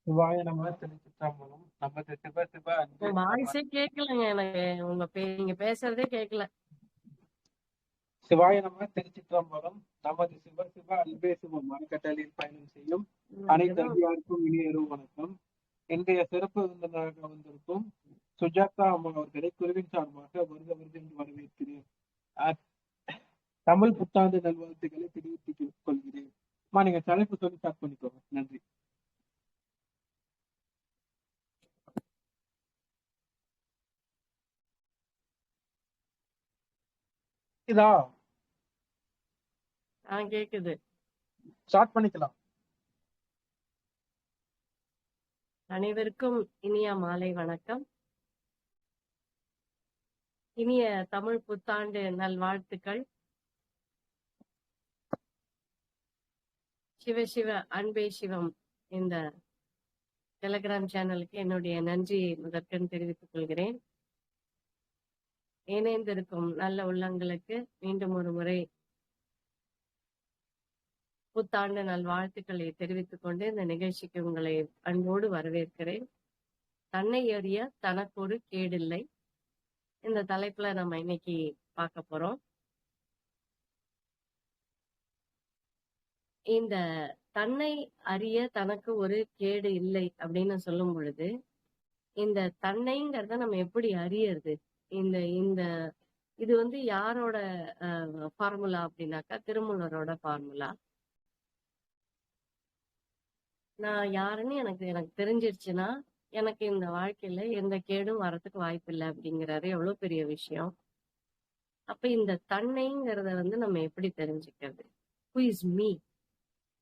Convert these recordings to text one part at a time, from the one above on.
சிவாய நம திருச்சிற்றம்பலம். நமது சிவ சிவ அன்பே சிவ வாய்ஸே கேட்கலங்க எனக்கு. நீங்க பேசுறதே கேட்கல. சிவாய நம திருச்சிற்றம்பலம். நமது சிவ சிவ அன்பே சிவம் அறக்கட்டளையில் பயணம் செய்யும் அனைத்து ஏதோ அடியாருக்கும் இனியரும் வணக்கம். இன்றைய சிறப்பு விருந்தினராக வந்திருக்கும் சுஜாதா அம்மா அவர்களை குருவின் சார்பாக வருக வருக என்று வரவேற்கிறேன். அஹ், தமிழ் புத்தாண்டு நல்வாழ்த்துக்களை தெரிவித்துக் கொள்கிறேன். அம்மா, நீங்க தலைப்பு சொல்லி ஸ்டார்ட் பண்ணிக்கோங்க. நன்றி. இதா கேக்குது. ஸ்டார்ட் பண்ணிக்கலாம். அனைவருக்கும் இனிய மாலை வணக்கம். இனிய தமிழ் புத்தாண்டு நல்வாழ்த்துக்கள். சிவ சிவ அன்பே சிவம் இந்த டெலிகிராம் சேனலுக்கு என்னுடைய நன்றியை முதற்கண் தெரிவித்துக் கொள்கிறேன். இணைந்திருக்கும் நல்ல உள்ளங்களுக்கு மீண்டும் ஒரு முறை புத்தாண்டு நல்வாழ்த்துக்களை தெரிவித்துக் கொண்டு இந்த நிகழ்ச்சிக்கு உங்களை அன்போடு வரவேற்கிறேன். தன்னை அறிய தனக்கொரு கேடில்லை. இந்த தலைப்புல நம்ம இன்னைக்கு பார்க்க போறோம். இந்த தன்னை அறிய தனக்கு ஒரு கேடு இல்லை அப்படின்னு சொல்லும் பொழுது, இந்த தன்னைங்கிறத நம்ம எப்படி அறியறது? இந்த இந்த இது யாரோட ஃபார்முலா அப்படின்னாக்கா, திருமூலரோட ஃபார்முலா. நான் யாருன்னு எனக்கு தெரிஞ்சிருச்சுன்னா எனக்கு இந்த வாழ்க்கையில எந்த கேடும் வரத்துக்கு வாய்ப்பு இல்லை அப்படிங்கிறாரு. எவ்வளவு பெரிய விஷயம். அப்ப இந்த தன்னைங்கிறத நம்ம எப்படி தெரிஞ்சுக்கிறது? ஹூ இஸ் மீ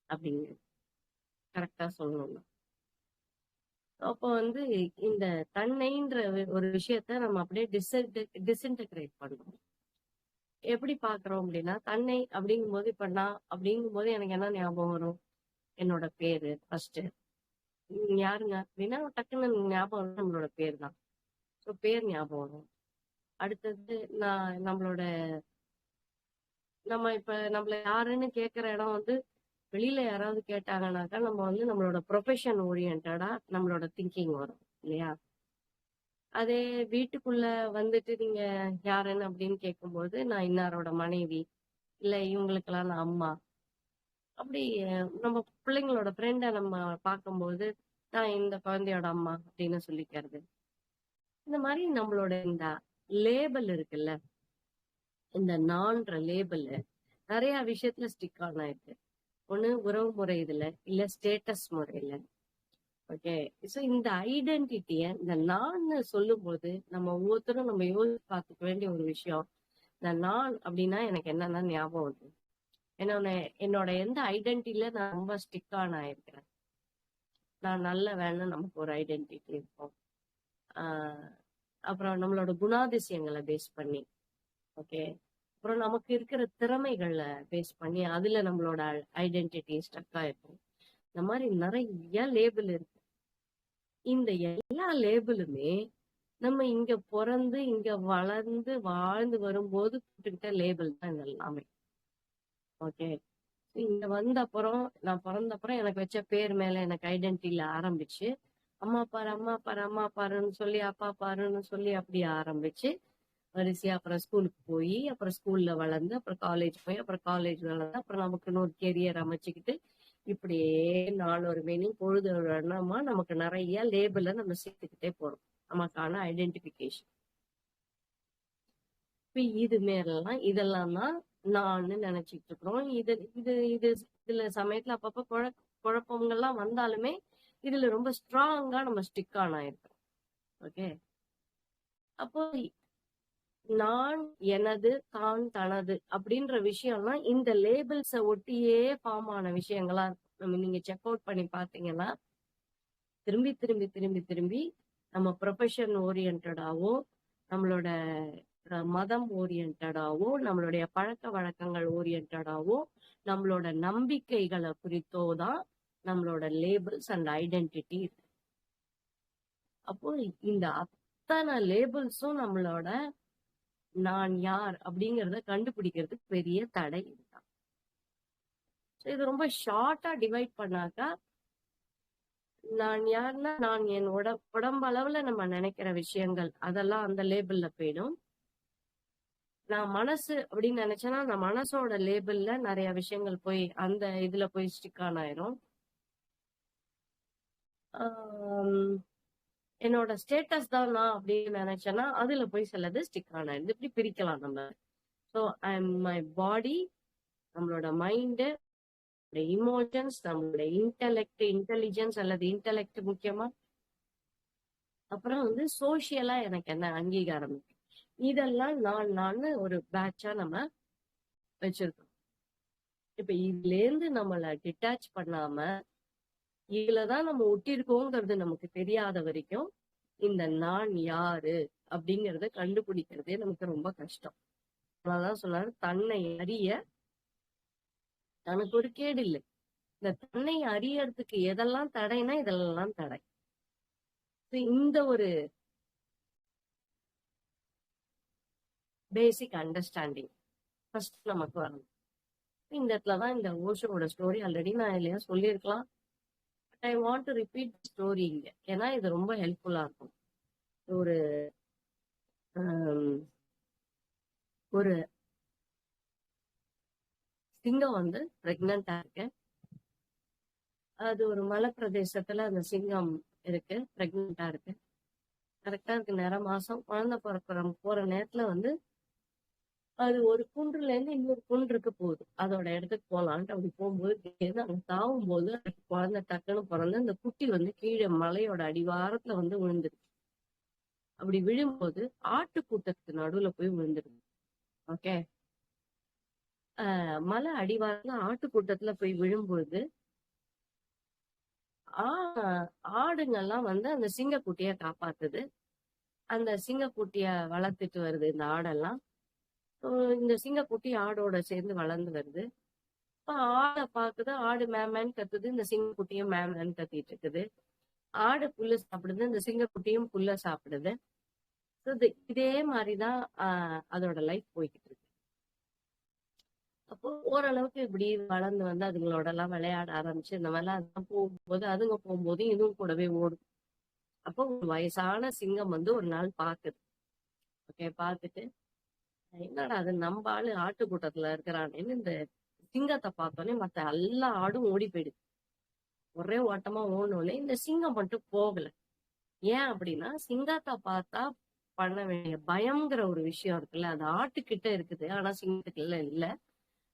அப்படிங்கிறது கரெக்டா சொல்லணும்னா, அப்போ இந்த தன்னைன்ற ஒரு விஷயத்த நம்ம அப்படியே டிஸ்இன்டகிரேட் பண்ணணும். எப்படி பாக்குறோம் அப்படின்னா, தன்னை அப்படிங்கும் போது இப்ப நான் அப்படிங்கும் போது எனக்கு என்ன ஞாபகம் வரும்? என்னோட பேரு ஃபர்ஸ்ட். யாருங்க அப்படின்னா டக்குன்னு ஞாபகம் வரும் நம்மளோட பேர் தான். ஸோ பேர் ஞாபகம் வரும். அடுத்தது நம்மளோட நம்ம இப்ப நம்மள யாருன்னு கேட்கிற இடம் வெளியில யாராவது கேட்டாங்கன்னாக்கா நம்ம நம்மளோட ப்ரொஃபஷன் ஓரியன்டா நம்மளோட திங்கிங் வரும் இல்லையா? அதே வீட்டுக்குள்ள நீங்க யாருன்னு அப்படின்னு கேட்கும்போது, நான் இன்னாரோட மனைவி, இல்ல இவங்களுக்கெல்லாம் நான் அம்மா. அப்படி நம்ம பிள்ளைங்களோட ஃப்ரெண்டை நம்ம பார்க்கும்போது, நான் இந்த குழந்தையோட அம்மா அப்படின்னு சொல்லிக்கிறது. இந்த மாதிரி நம்மளோட இந்த லேபிள் இருக்குல்ல, இந்த நான்ற லேபிள் நிறைய விஷயத்துல ஸ்டிக் ஆன் ஆயிருக்கு. ஒண்ணு உறவு முறை இதுல, இல்ல ஸ்டேட்டஸ் முறையில. ஓகே, சோ இந்த ஐடென்டிட்டிய இந்த நான் சொல்லும் போது நம்ம ஒவ்வொருத்தரும் நம்ம யோசிச்சு பார்த்துக்க வேண்டிய ஒரு விஷயம். இந்த நான் அப்படின்னா எனக்கு என்னன்னா ஞாபகம் வருது. என்னோட எந்த ஐடென்டிட்டில நான் ரொம்ப ஸ்டிக் ஆன் ஆயிருக்கிறேன். நான் நல்ல வேணும், நமக்கு ஒரு ஐடென்டிட்டி இருக்கும். அப்புறம் நம்மளோட குணாதிசயங்களை பேஸ் பண்ணி, ஓகே, அப்புறம் நமக்கு இருக்கிற திறமைகளை பேஸ் பண்ணி அதுல நம்மளோட ஐடென்டிட்டி ஸ்டக் ஆயிருக்கும். இந்த மாதிரி நிறைய லேபிள் இருக்கு. இந்த எல்லா லேபிளுமே நம்ம இங்க பிறந்து இங்க வளர்ந்து வாழ்ந்து வரும்போது போட்டுக்கிட்ட லேபிள் தான் இது எல்லாமே. ஓகே, இங்க வந்த அப்புறம் நான் பிறந்த அப்புறம் எனக்கு வச்ச பேர் மேல எனக்கு ஐடென்டிட்டில ஆரம்பிச்சு, அம்மா பாரு அம்மா பாரு அம்மா பாருன்னு சொல்லி, அப்பா பாருன்னு சொல்லி அப்படி ஆரம்பிச்சு வரிசையா அப்புறம் ஸ்கூலுக்கு போய், அப்புறம் ஸ்கூல்ல வளர்ந்து, அப்புறம் காலேஜ் போய், அப்புறம் காலேஜ் வளர்ந்து, அப்புறம் நமக்குன்னு ஒரு கெரியர் அமைச்சுக்கிட்டு, இப்படியே நாள் ஒரு மேனி பொழுது நம்ம நமக்கு நிறைய லேபிள நம்ம சேர்த்துக்கிட்டே போறோம், நமக்கான ஐடென்டிபிகேஷன். இது மேலாம் இதெல்லாம் தான் நான் நினைச்சிட்டு இருக்கிறோம். இது இது இது இதுல சமயத்துல அப்பப்ப குழப்பங்கள்லாம் வந்தாலுமே இதுல ரொம்ப ஸ்ட்ராங்கா நம்ம ஸ்டிக் ஆன் ஆயிருக்கோம். ஓகே, அப்போ நான், எனது, தான், தனது அப்படின்ற விஷயம்லாம் இந்த லேபிள்ஸை ஒட்டியே ஃபார்ம் ஆன விஷயங்களா நீங்க செக் அவுட் பண்ணி பாத்தீங்கன்னா, திரும்பி திரும்பி திரும்பி திரும்பி நம்ம ப்ரொஃபஷன் ஓரியன்டாவோ, நம்மளோட மதம் ஓரியன்டாவோ, நம்மளுடைய பழக்க வழக்கங்கள் ஓரியன்டாவோ, நம்மளோட நம்பிக்கைகளை குறித்தோ தான் நம்மளோட லேபிள்ஸ் அண்ட் ஐடென்டிட்டி இருக்கு. அப்போ இந்த அத்தனை லேபிள்ஸும் நம்மளோட நான் யார் அப்படிங்கறத கண்டுபிடிக்கிறதுக்கு பெரிய தடை இதுதான். இது ரொம்ப ஷார்ட்டா டிவைட் பண்ணாக்கா, நான் யாருன்னா, நான் என் உடம்பளவுல நம்ம நினைக்கிற விஷயங்கள் அதெல்லாம் அந்த லேபிள்ல போயிடும். நான் மனசு அப்படின்னு நினைச்சேன்னா, அந்த மனசோட லேபிள்ல நிறைய விஷயங்கள் போய் அந்த இதுல போய் ஸ்டிக் ஆன் ஆயிரும். ஆம், என்னோட ஸ்டேட்டஸ் தான் நான் அப்படின்னு நினைச்சேன்னா அதுல போய் சிலது ஸ்டிக் ஆன் ஆயிடுது. இப்படி பிரிக்கலாம் நம்ம. So I am my body, நம்மளோட மைண்டு, இமோஷன்ஸ், நம்மளோட இன்டெலிஜென்ஸ் அல்லது இன்டெலெக்ட் முக்கியமா. அப்புறம் வந்து சோசியலா எனக்கு என்ன அங்கீகாரம் இருக்கு. இதெல்லாம் நான் ஒரு பேட்சா நம்ம வச்சிருக்கோம். இப்ப இதுல இருந்து நம்மள டிட்டாச் பண்ணாம இதுலதான் நம்ம ஒட்டிருக்கோங்கிறது நமக்கு தெரியாத வரைக்கும் இந்த நான் யாரு அப்படிங்கறத கண்டுபிடிக்கிறதே நமக்கு ரொம்ப கஷ்டம். அதனாலதான் சொன்னாரு, தன்னை அறிய தனக்கு ஒரு கேடு இல்லை. இந்த தன்னை அறியறதுக்கு எதெல்லாம் தடைனா இதெல்லாம் தடை. இந்த ஒரு பேசிக் அண்டர்ஸ்டாண்டிங் ஃபர்ஸ்ட் நமக்கு வரணும். இந்த இடத்துலதான் இந்த ஓஷோவோட ஸ்டோரி ஆல்ரெடி நான் இல்லையா சொல்லியிருக்கலாம். But I want to repeat story இங்க. ஏன்னா இது ரொம்ப ஹெல்ப்ஃபுல்லா இருக்கும். ஒரு ஒரு சிங்கம் வந்து பிரெக்னண்டா இருக்கு. அது ஒரு மலை பிரதேசத்துல அந்த சிங்கம் இருக்கு, பிரெக்னண்டா இருக்கு. கரெக்டா இருக்கு நேரம் மாசம் குழந்தை போற நேரத்துல வந்து அது ஒரு குன்றுல இருந்து இன்னொரு குன்றுக்கு போகுது. அதோட இடத்துக்கு போலான்ட்டு அப்படி போகும்போது அங்க தாவும் போது குழந்தை டக்குன்னு பிறந்து அந்த குட்டி வந்து கீழே மலையோட அடிவாரத்துல வந்து விழுந்துருக்கு. அப்படி விழும்போது ஆட்டு கூட்டத்துக்கு நடுவுல போய் விழுந்துருக்கு. ஓகே, மலை அடிவாரத்துல ஆட்டு கூட்டத்துல போய் விழும்போது ஆடுங்கெல்லாம் வந்து அந்த சிங்கக்குட்டிய காப்பாத்துது. அந்த சிங்கக்குட்டிய வளர்த்துட்டு வருது இந்த ஆடெல்லாம். இந்த சிங்கக்குட்டி ஆடோட சேர்ந்து வளர்ந்து வருது. இப்ப ஆடை பாக்குது, ஆடு மேமேன்னு கத்துது, இந்த சிங்கக்குட்டியும் மேமேன்னு கத்திட்டு இருக்குது. ஆடு புல்லு சாப்பிடுது, இந்த சிங்கக்குட்டியும் புல்ல சாப்பிடுது. இதே மாதிரிதான் அதோட லைஃப் போய்கிட்டு இருக்கு. அப்போ ஓரளவுக்கு இப்படி வளர்ந்து வந்து அதுங்களோட எல்லாம் விளையாட ஆரம்பிச்சு இந்த மாதிரிலாம் அதெல்லாம் போகும்போது அதுங்க போகும்போது இதுவும் கூடவே ஓடும். அப்போ ஒரு வயசான சிங்கம் வந்து ஒரு நாள் பாக்குது. ஓகே, பாத்துட்டு என்னடா அது நம்ம ஆளு ஆட்டு கூட்டத்துல இருக்கிறானேன்னு இந்த சிங்கத்தை பார்த்தோன்னே மத்த எல்லா ஆடும் ஓடி போயிடுது. ஒரே ஓட்டமா ஓடனோடனே இந்த சிங்கம் மட்டும் போகல. ஏன் அப்படின்னா, சிங்கத்தை பார்த்தா பண்ண வேண்டிய பயம்ங்கிற ஒரு விஷயம் இருக்குல்ல, அது ஆட்டுக்கிட்ட இருக்குது, ஆனா சிங்கத்துக்குள்ள இல்ல.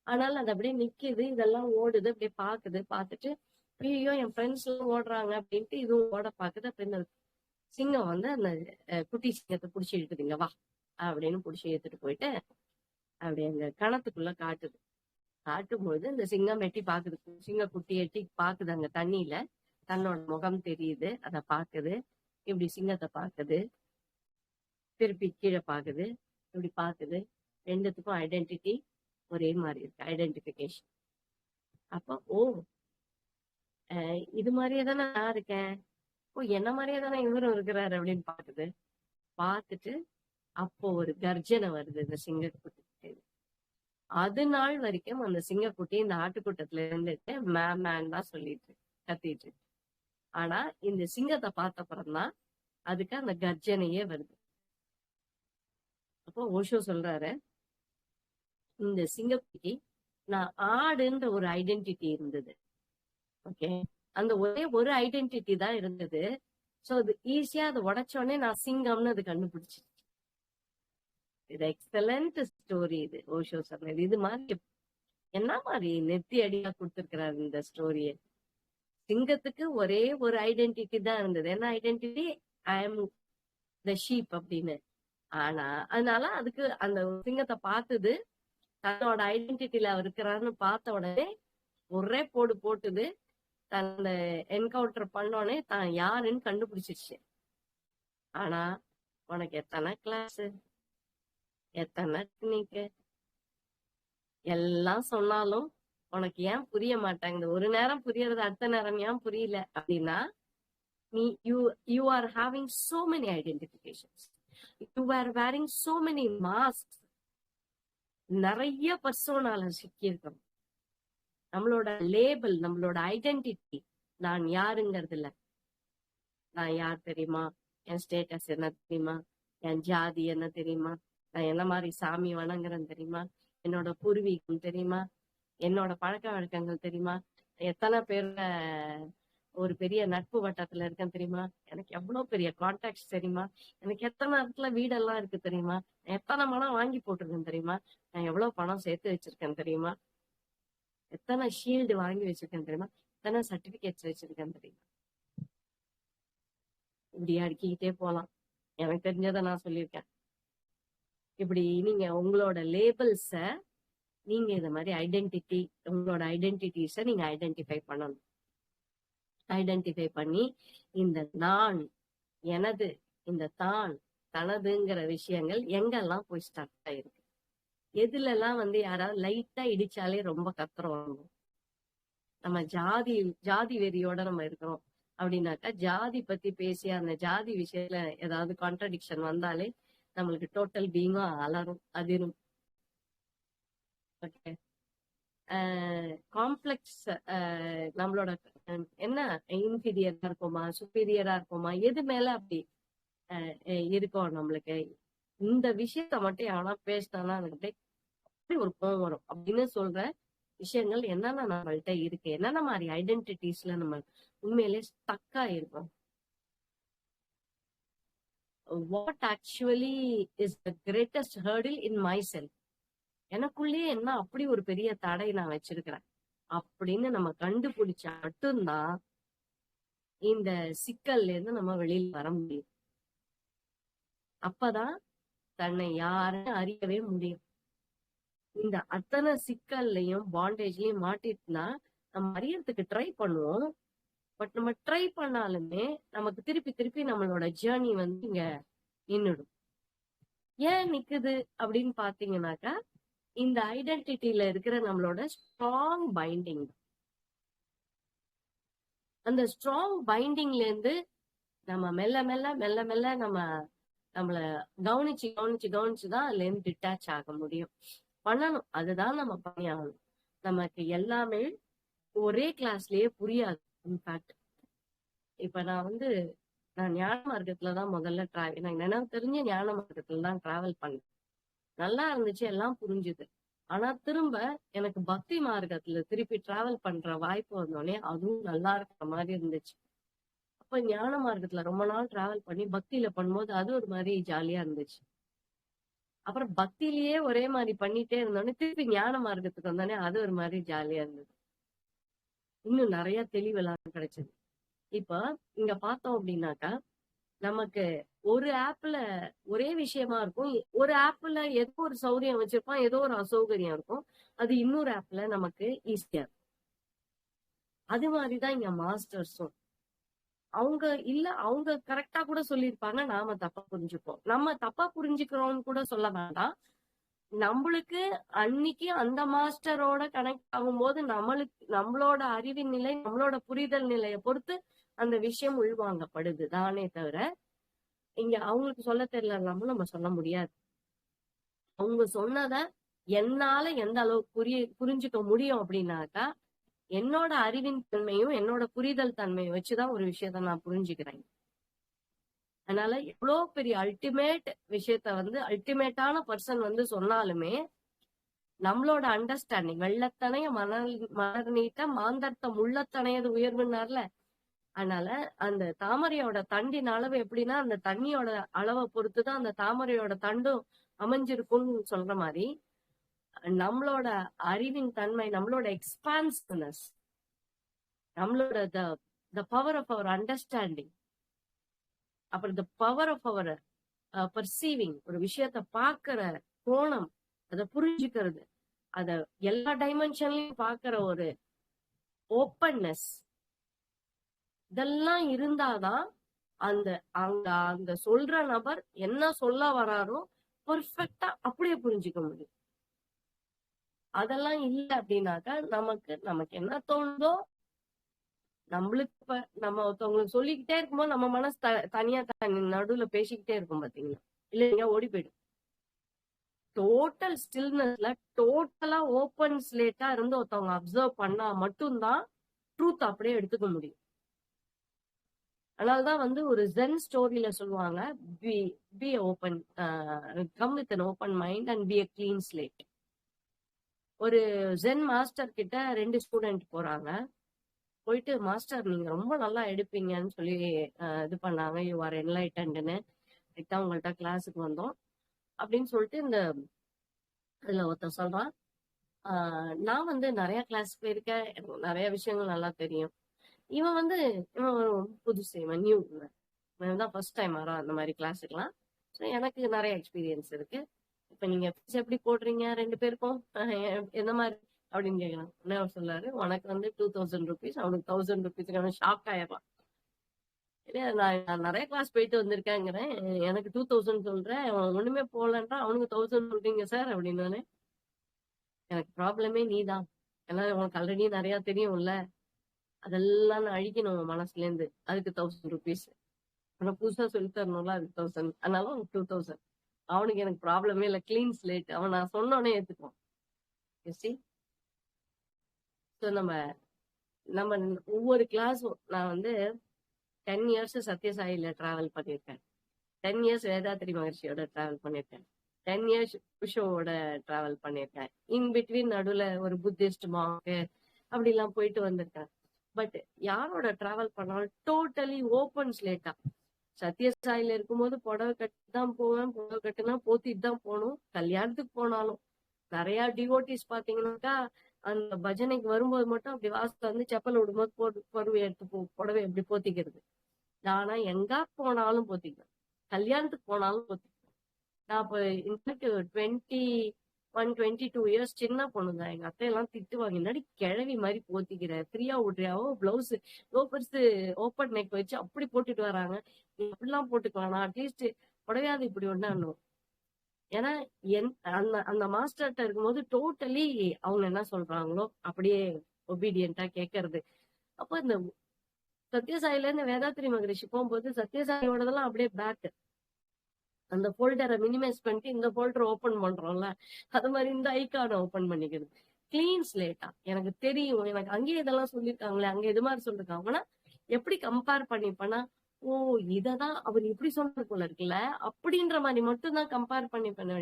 ஆனாலும் அது அப்படியே நிக்குது, இதெல்லாம் ஓடுது, அப்படியே பாக்குது. பார்த்துட்டு ஐயோ என் ஃப்ரெண்ட்ஸ் எல்லாம் ஓடுறாங்க அப்படின்ட்டு இதுவும் ஓட பாக்குது. அப்படின்னு சிங்கம் வந்து அந்த குட்டி சிங்கத்தை புடிச்சு இழுக்குதுங்க, வா அப்படின்னு புடிச்சு எடுத்துட்டு போயிட்டு அப்படி அந்த கணத்துக்குள்ள காட்டுது. காட்டும்போது இந்த சிங்கம் எட்டி பாக்குது, சிங்க குட்டி எட்டி பாக்குது. அங்க தண்ணியில தன்னோட முகம் தெரியுது, அத பாக்குது. இப்படி சிங்கத்தை பாக்குது, திருப்பி கீழே பாக்குது, இப்படி பாக்குது. ரெண்டுத்துக்கும் ஐடென்டிட்டி ஒரே மாதிரி இருக்கு, ஐடென்டிபிகேஷன். அப்போ இது மாதிரியே தானே நான் இருக்கேன், என்ன மாதிரியே தானே இவரும் இருக்கிறாரு அப்படின்னு பாக்குது. பார்த்துட்டு அப்போ ஒரு கர்ஜனை வருது இந்த சிங்கக்குட்டி. அது நாள் வரைக்கும் அந்த சிங்கக்குட்டி இந்த ஆட்டுக்கூட்டத்துல இருந்துட்டு மேன் தான் சொல்லிட்டு கத்திட்டு. ஆனா இந்த சிங்கத்தை பார்த்த அப்புறம்தான் அதுக்கு அந்த கர்ஜனையே வருது. அப்போ ஓஷோ சொல்றாரு, இந்த சிங்கக்குட்டி நான் ஆடுன்ற ஒரு ஐடென்டிட்டி இருந்தது. ஓகே, அந்த ஒரே ஒரு ஐடென்டிட்டி தான் இருந்தது. சோ அது ஈஸியா அதை உடைச்சோடனே நான் சிங்கம்னு அது கண்டுபிடிச்சு. இது எக்ஸலண்ட் ஸ்டோரி. இது ஓஷோ சொன்னது. இது மாதிரி என்ன மாதிரி நெத்தி அடியா கொடுத்திருக்கிறாரு இந்த ஸ்டோரிய. சிங்கத்துக்கு ஒரே ஒரு ஐடென்டிட்டி தான் இருந்தது. என்ன identity? I am the sheep அப்படின்னு. ஆனா அதனால அதுக்கு அந்த சிங்கத்தை பார்த்தது, தன்னோட ஐடென்டிட்டில அவர் இருக்கிறாருன்னு பார்த்த உடனே ஒரே போடு போட்டுது. தன்னை என்கவுண்டர் பண்ணோடனே தான் யாருன்னு கண்டுபிடிச்சிருச்சு. ஆனா உனக்கு எத்தனை கிளாஸ், எத்தனை டெக்னிக்கு எல்லாம் சொன்னாலும் உனக்கு ஏன் புரிய மாட்டாங்க? ஒரு நேரம் புரியறது, அடுத்த நேரம் ஏன் புரியல அப்படின்னா, நீ you are having so many identifications, you are wearing so many mask. நிறைய பர்சோனால சிக்கி இருக்கணும். நம்மளோட லேபிள், நம்மளோட ஐடென்டிட்டி நான் யாருங்கிறது இல்ல, நான் யார் தெரியுமா, என் ஸ்டேட்டஸ் என்ன தெரியுமா, என் ஜாதி என்ன தெரியுமா, நான் என்ன மாதிரி சாமி வணங்குறேன்னு தெரியுமா, என்னோட பூர்வீகம் தெரியுமா, என்னோட பழக்க வழக்கங்கள் தெரியுமா, எத்தனை பேர்ல ஒரு பெரிய நட்பு வட்டத்துல இருக்கேன் தெரியுமா, எனக்கு எவ்வளவு பெரிய கான்டாக்ட்ஸ் தெரியுமா, எனக்கு எத்தனை இடத்துல வீடெல்லாம் இருக்கு தெரியுமா, நான் எத்தனை மனம் வாங்கி போட்டிருக்கேன் தெரியுமா, நான் எவ்வளவு பணம் சேர்த்து வச்சிருக்கேன் தெரியுமா, எத்தனை ஷீல்டு வாங்கி வச்சிருக்கேன் தெரியுமா, எத்தனை சர்டிபிகேட்ஸ் வச்சிருக்கேன் தெரியுமா. இப்படி அடுக்கிக்கிட்டே போலாம். எனக்கு தெரிஞ்சதை நான் சொல்லியிருக்கேன். இப்படி நீங்க உங்களோட லேபிள்ஸ நீங்க இந்த மாதிரி ஐடென்டிட்டி, உங்களோட ஐடென்டிட்டிஸ நீங்க ஐடென்டிஃபை பண்ணணும். ஐடென்டிஃபை பண்ணி இந்த நான், எனது, இந்த தான், தனதுங்கிற விஷயங்கள் எங்கெல்லாம் போய் ஸ்டார்ட் ஆயிருக்கு, எதுல எல்லாம் யாராவது லைட்டா இடிச்சாலே ரொம்ப கத்துறோம். நம்ம ஜாதி வெறியோட நம்ம இருக்கிறோம் அப்படின்னாக்கா, ஜாதி பத்தி பேசி அந்த ஜாதி விஷயத்துல ஏதாவது கான்ட்ரடிக்ஷன் வந்தாலே நம்மளுக்கு டோட்டல் பீங்கும் அலரும், அதிரும். ஓகே. காம்ப்ளெக்ஸ் நம்மளோட என்ன இன்ஃபீரியரா இருப்போமா, சுப்பீரியரா இருப்போமா, எது மேல அப்படி இருக்கோம் நம்மளுக்கு. இந்த விஷயத்த மட்டும் யாரா பேசினா எனக்கு அப்படியே ஒரு கோவம் வரும் அப்படின்னு சொல்ற விஷயங்கள் என்னென்ன நம்மள்ட்ட இருக்கு, என்னென்ன மாதிரி ஐடென்டிட்டிஸ்ல நம்ம உண்மையிலே ஸ்டக்கா இருக்கும். What actually is the greatest hurdle in myself, எனக்குள்ளேயே என்ன அப்படி ஒரு பெரிய தடை நான் வச்சிருக்கிறேன் அப்படின்னு நம்ம கண்டுபிடிச்சா மட்டும்தான் இந்த சிக்கல்ல இருந்து நம்ம வெளியில வர முடியும். அப்பதான் தன்னை யாரும் அறியவே முடியும். இந்த அத்தனை சிக்கல்லையும் பாண்டேஜ்லயும் மாட்டிட்டுனா நம்ம அறியறதுக்கு ட்ரை பண்ணுவோம். பட் நம்ம ட்ரை பண்ணாலுமே நமக்கு திருப்பி திருப்பி நம்மளோட ஜேர்னி இங்க நின்னுடும். ஏன் நிக்குது அப்படின்னு பாத்தீங்கன்னாக்கா, இந்த ஐடென்டிட்டியில இருக்கிற நம்மளோட ஸ்ட்ராங் பைண்டிங். அந்த ஸ்ட்ராங் பைண்டிங்ல இருந்து நம்ம மெல்ல மெல்ல மெல்ல மெல்ல நம்மள கவனிச்சுதான் அதுல இருந்து டிட்டாச் ஆக முடியும். பண்ணணும், அதுதான் நம்ம பண்ணியாகணும். நமக்கு எல்லாமே ஒரே கிளாஸ்லயே புரியாது. இன்ஃபேக்ட் இப்ப நான் ஞான மார்க்கத்துலதான் முதல்ல எனக்கு நினைவு தெரிஞ்ச ஞான மார்க்கத்துலதான் டிராவல் பண்ணேன். நல்லா இருந்துச்சு, எல்லாம் புரிஞ்சுது. ஆனா திரும்ப எனக்கு பக்தி மார்க்கத்துல திருப்பி டிராவல் பண்ற வாய்ப்பு வந்தோடனே அதுவும் நல்லா இருக்கிற மாதிரி இருந்துச்சு. அப்ப ஞான மார்க்கத்துல ரொம்ப நாள் டிராவல் பண்ணி பக்தியில பண்ணும்போது அது ஒரு மாதிரி ஜாலியா இருந்துச்சு. அப்புறம் பக்தியிலேயே ஒரே மாதிரி பண்ணிட்டே இருந்தோடனே திருப்பி ஞான மார்க்கத்துக்கு வந்தோடனே அது ஒரு மாதிரி ஜாலியா இருந்தது. இன்னும் நிறைய தெளிவெல்லாம் கிடைச்சது. இப்ப இங்க பார்த்தோம் அப்படின்னாக்கா, நமக்கு ஒரு ஆப்ல ஒரே விஷயமா இருக்கும். ஒரு ஆப்ல ஏதோ ஒரு சௌகரியம் வச்சிருப்பான், ஏதோ ஒரு அசௌகரியம் இருக்கும். அது இன்னொரு ஆப்ல நமக்கு ஈஸியா இருக்கும். அது மாதிரிதான் இங்க மாஸ்டர்ஸும். அவங்க கரெக்டா கூட சொல்லியிருப்பாங்க, நாம தப்பா புரிஞ்சுப்போம். நம்ம தப்பா புரிஞ்சுக்கிறோம்னு கூட சொல்ல வேண்டாம். நம்மளுக்கு அன்னைக்கு அந்த மாஸ்டரோட கனெக்ட் ஆகும்போது நம்மளோட அறிவின் நிலை, நம்மளோட புரிதல் நிலையை பொறுத்து அந்த விஷயம் உள்வாங்கப்படுது தானே தவிர, இங்க அவங்களுக்கு சொல்ல தெரியலனாலும் நம்ம சொல்ல முடியாது. அவங்க சொன்னத என்னால எந்த அளவுக்கு புரிஞ்சுக்க முடியும் அப்படின்னாக்கா, என்னோட அறிவின் தன்மையும் என்னோட புரிதல் தன்மையும் வச்சுதான் ஒரு விஷயத்த நான் புரிஞ்சுக்கிறேன். அதனால எவ்வளவு பெரிய அல்டிமேட் விஷயத்த அல்டிமேட்டான பர்சன் சொன்னாலுமே நம்மளோட அண்டர்ஸ்டாண்டிங் வெள்ளத்தனைய மலர் நீட்ட மாந்தர்த்தம் உள்ளத்தனையது உயர்வுனார்ல. அதனால அந்த தாமரையோட தண்டின் அளவு எப்படின்னா, அந்த தண்ணியோட அளவை பொறுத்துதான் அந்த தாமரையோட தண்டும் அமைஞ்சிருக்கும்னு சொல்ற மாதிரி, நம்மளோட அறிவின் தன்மை, நம்மளோட எக்ஸ்பான்சிவ்னஸ், நம்மளோட the power of our understanding, அப்புறம் the power of our perceiving, ஒரு விஷயத்த பார்க்கிற கோணம், அதை புரிஞ்சுக்கிறது, அத எல்லா டைமென்ஷன்லயும் பார்க்கிற ஒரு ஓப்பன்னஸ், இதெல்லாம் இருந்தாதான் அந்த சொல்ற நபர் என்ன சொல்ல வராரோ பெர்ஃபெக்டா அப்படியே புரிஞ்சுக்க முடியும். அதெல்லாம் இல்ல அப்படின்னாக்கா நமக்கு என்ன தோணுதோ, நம்மளுக்கு நம்ம ஒருத்தவங்களுக்கு சொல்லிக்கிட்டே இருக்கும்போது நம்ம மனசு தனியா நடுவுல பேசிக்கிட்டே இருக்கும் பாத்தீங்களா, இல்லையா ஓடி போயிடும். டோட்டல் ஸ்டில்னஸ்ல டோட்டலா ஓப்பன் ஸ்லேட்டா இருந்து ஒருத்தவங்க அப்சர்வ் பண்ணா மட்டும்தான் ட்ரூத் அப்படியே எடுத்துக்க முடியும். அதனாலதான் வந்து ஒரு ஜென் ஸ்டோரியில சொல்லுவாங்க, be be open, come with an open mind and be a clean slate. ஒரு ஜென் மாஸ்டர் கிட்ட 2 ஸ்டூடெண்ட் போறாங்க. போயிட்டு, மாஸ்டர் நீங்க ரொம்ப நல்லா எடுப்பீங்கன்னு சொல்லி இது பண்ணாங்க. யூ ஆர் என்லைட்டன்ட்னு. தான் உங்கள்ட்ட கிளாஸுக்கு வந்தோம் அப்படின்னு சொல்லிட்டு இதுல ஒருத்தன் சொல்றான், நான் வந்து நிறைய கிளாஸ் போயிருக்கேன், எனக்கு நிறைய விஷயங்கள் நல்லா தெரியும். இவன் வந்து இவன் புதுசு, இவன் நியூ, இவன் தான் ஃபர்ஸ்ட் டைம் வரான் அந்த மாதிரி கிளாஸுக்குலாம். ஸோ எனக்கு நிறைய எக்ஸ்பீரியன்ஸ் இருக்கு. இப்ப நீங்க ஃபீஸ் எப்படி போடுறீங்க 2 பேருக்கும், எந்த மாதிரி அப்படின்னு கேட்கலாம். என்ன அவர் சொல்லாரு, உனக்கு வந்து 2000 ருபீஸ், அவனுக்கு 1000 ருபீஸ். அவன் ஷாக் ஆயிடலாம். இல்ல நான் நிறைய கிளாஸ் போயிட்டு வந்திருக்கேங்கிறேன், எனக்கு 2000 சொல்றேன், அவன் ஒண்ணுமே போகலன்றா, அவனுக்கு 1000 சொல்றீங்க சார் அப்படின்னு. எனக்கு ப்ராப்ளமே நீதான், ஏன்னா உனக்கு ஆல்ரெடி நிறைய தெரியும்ல, அதெல்லாம் நான் அழிக்கணும் உன் மனசுல இருந்து, அதுக்கு 1000 ருபீஸ். ஆனா புதுசா சொல்லி தரணும்ல, அதுக்கு 1000. அதனால அவனுக்கு 2000. அவனுக்கு எனக்கு ப்ராப்ளமே இல்லை, கிளீன் ஸ்லேட். அவன் நான் சொன்னோடனே ஏத்துக்குவான். ஸோ நம்ம நம்ம ஒவ்வொரு கிளாஸும், நான் வந்து 10 இயர்ஸ் சத்யசாயில டிராவல் பண்ணியிருக்கேன், 10 இயர்ஸ் வேதாத்ரி மகர்ஷியோட டிராவல் பண்ணியிருக்கேன், 10 இயர்ஸ் புஷோவோட டிராவல் பண்ணியிருக்கேன். இன் பிட்வீன் நடுவுல ஒரு புத்திஸ்ட் மாங்க் அப்படிலாம் போயிட்டு வந்திருக்கேன். பட் யாரோட டிராவல் பண்ணாலும் டோட்டலி ஓப்பன் ஸ்லேட்டா. சத்யசாயில இருக்கும்போது புடவை கட்டி தான் போவேன், புடவை கட்டுனா போத்திட்டு தான் போகணும். கல்யாணத்துக்கு போனாலும் நிறைய டிவோட்டிஸ் பாத்தீங்கன்னாக்கா, அந்த பஜனைக்கு வரும்போது மட்டும் அப்படி வாசல்ல வந்து செப்பல் விடும்போது புடவை எடுத்து புடவை எப்படி போத்திக்கிறது. ஆனா எங்க போனாலும் போத்திக்குவேன், கல்யாணத்துக்கு போனாலும் போத்திக்குவேன். நான் இப்ப எனக்கு 22 இயர்ஸ் சின்ன பொண்ணுதான். எங்க அத்தையெல்லாம் திட்டுவாங்க, முன்னாடி கிழவி மாதிரி போத்திக்கிற, ஃப்ரீயா விடுறியாவோ, பிளவுஸ் லோபர்ஸ் ஓப்பன் நெக் வச்சு அப்படி போட்டுட்டு வராங்க, நீ அப்படிலாம் போட்டுக்கலாம், அட்லீஸ்ட் புடவையாவது இப்படி ஒண்ணு. ஏன்னா அந்த அந்த மாஸ்டர்கிட்ட இருக்கும்போது டோட்டலி அவங்க என்ன சொல்றாங்களோ அப்படியே ஒபீடியன்டா கேட்கறது. அப்போ இந்த சத்யசாயில இருந்து வேதாத்ரி மகரிஷி போகும்போது சத்யசாயோடதெல்லாம் அப்படியே பேக், அந்த ஃபோல்டரை மினிமைஸ் பண்ணிட்டு இந்த ஃபோல்டர் ஓபன் பண்றோம்ல, அது மாதிரி இந்த ஐக்கானை ஓபன் பண்ணிக்கிறது. கிளீன் ஸ்லேட்டா, எனக்கு தெரியும், எனக்கு அங்கேயே இதெல்லாம் சொல்லியிருக்காங்களே, அங்க இது மாதிரி சொல்லிருக்காங்கன்னா எப்படி கம்பேர் பண்ணிப்பேன்னா, ஓ இததான் அவர் இப்படி சொன்னது போல இருக்குல்ல அப்படின்ற மாதிரி மட்டும் தான் கம்பேர் பண்ண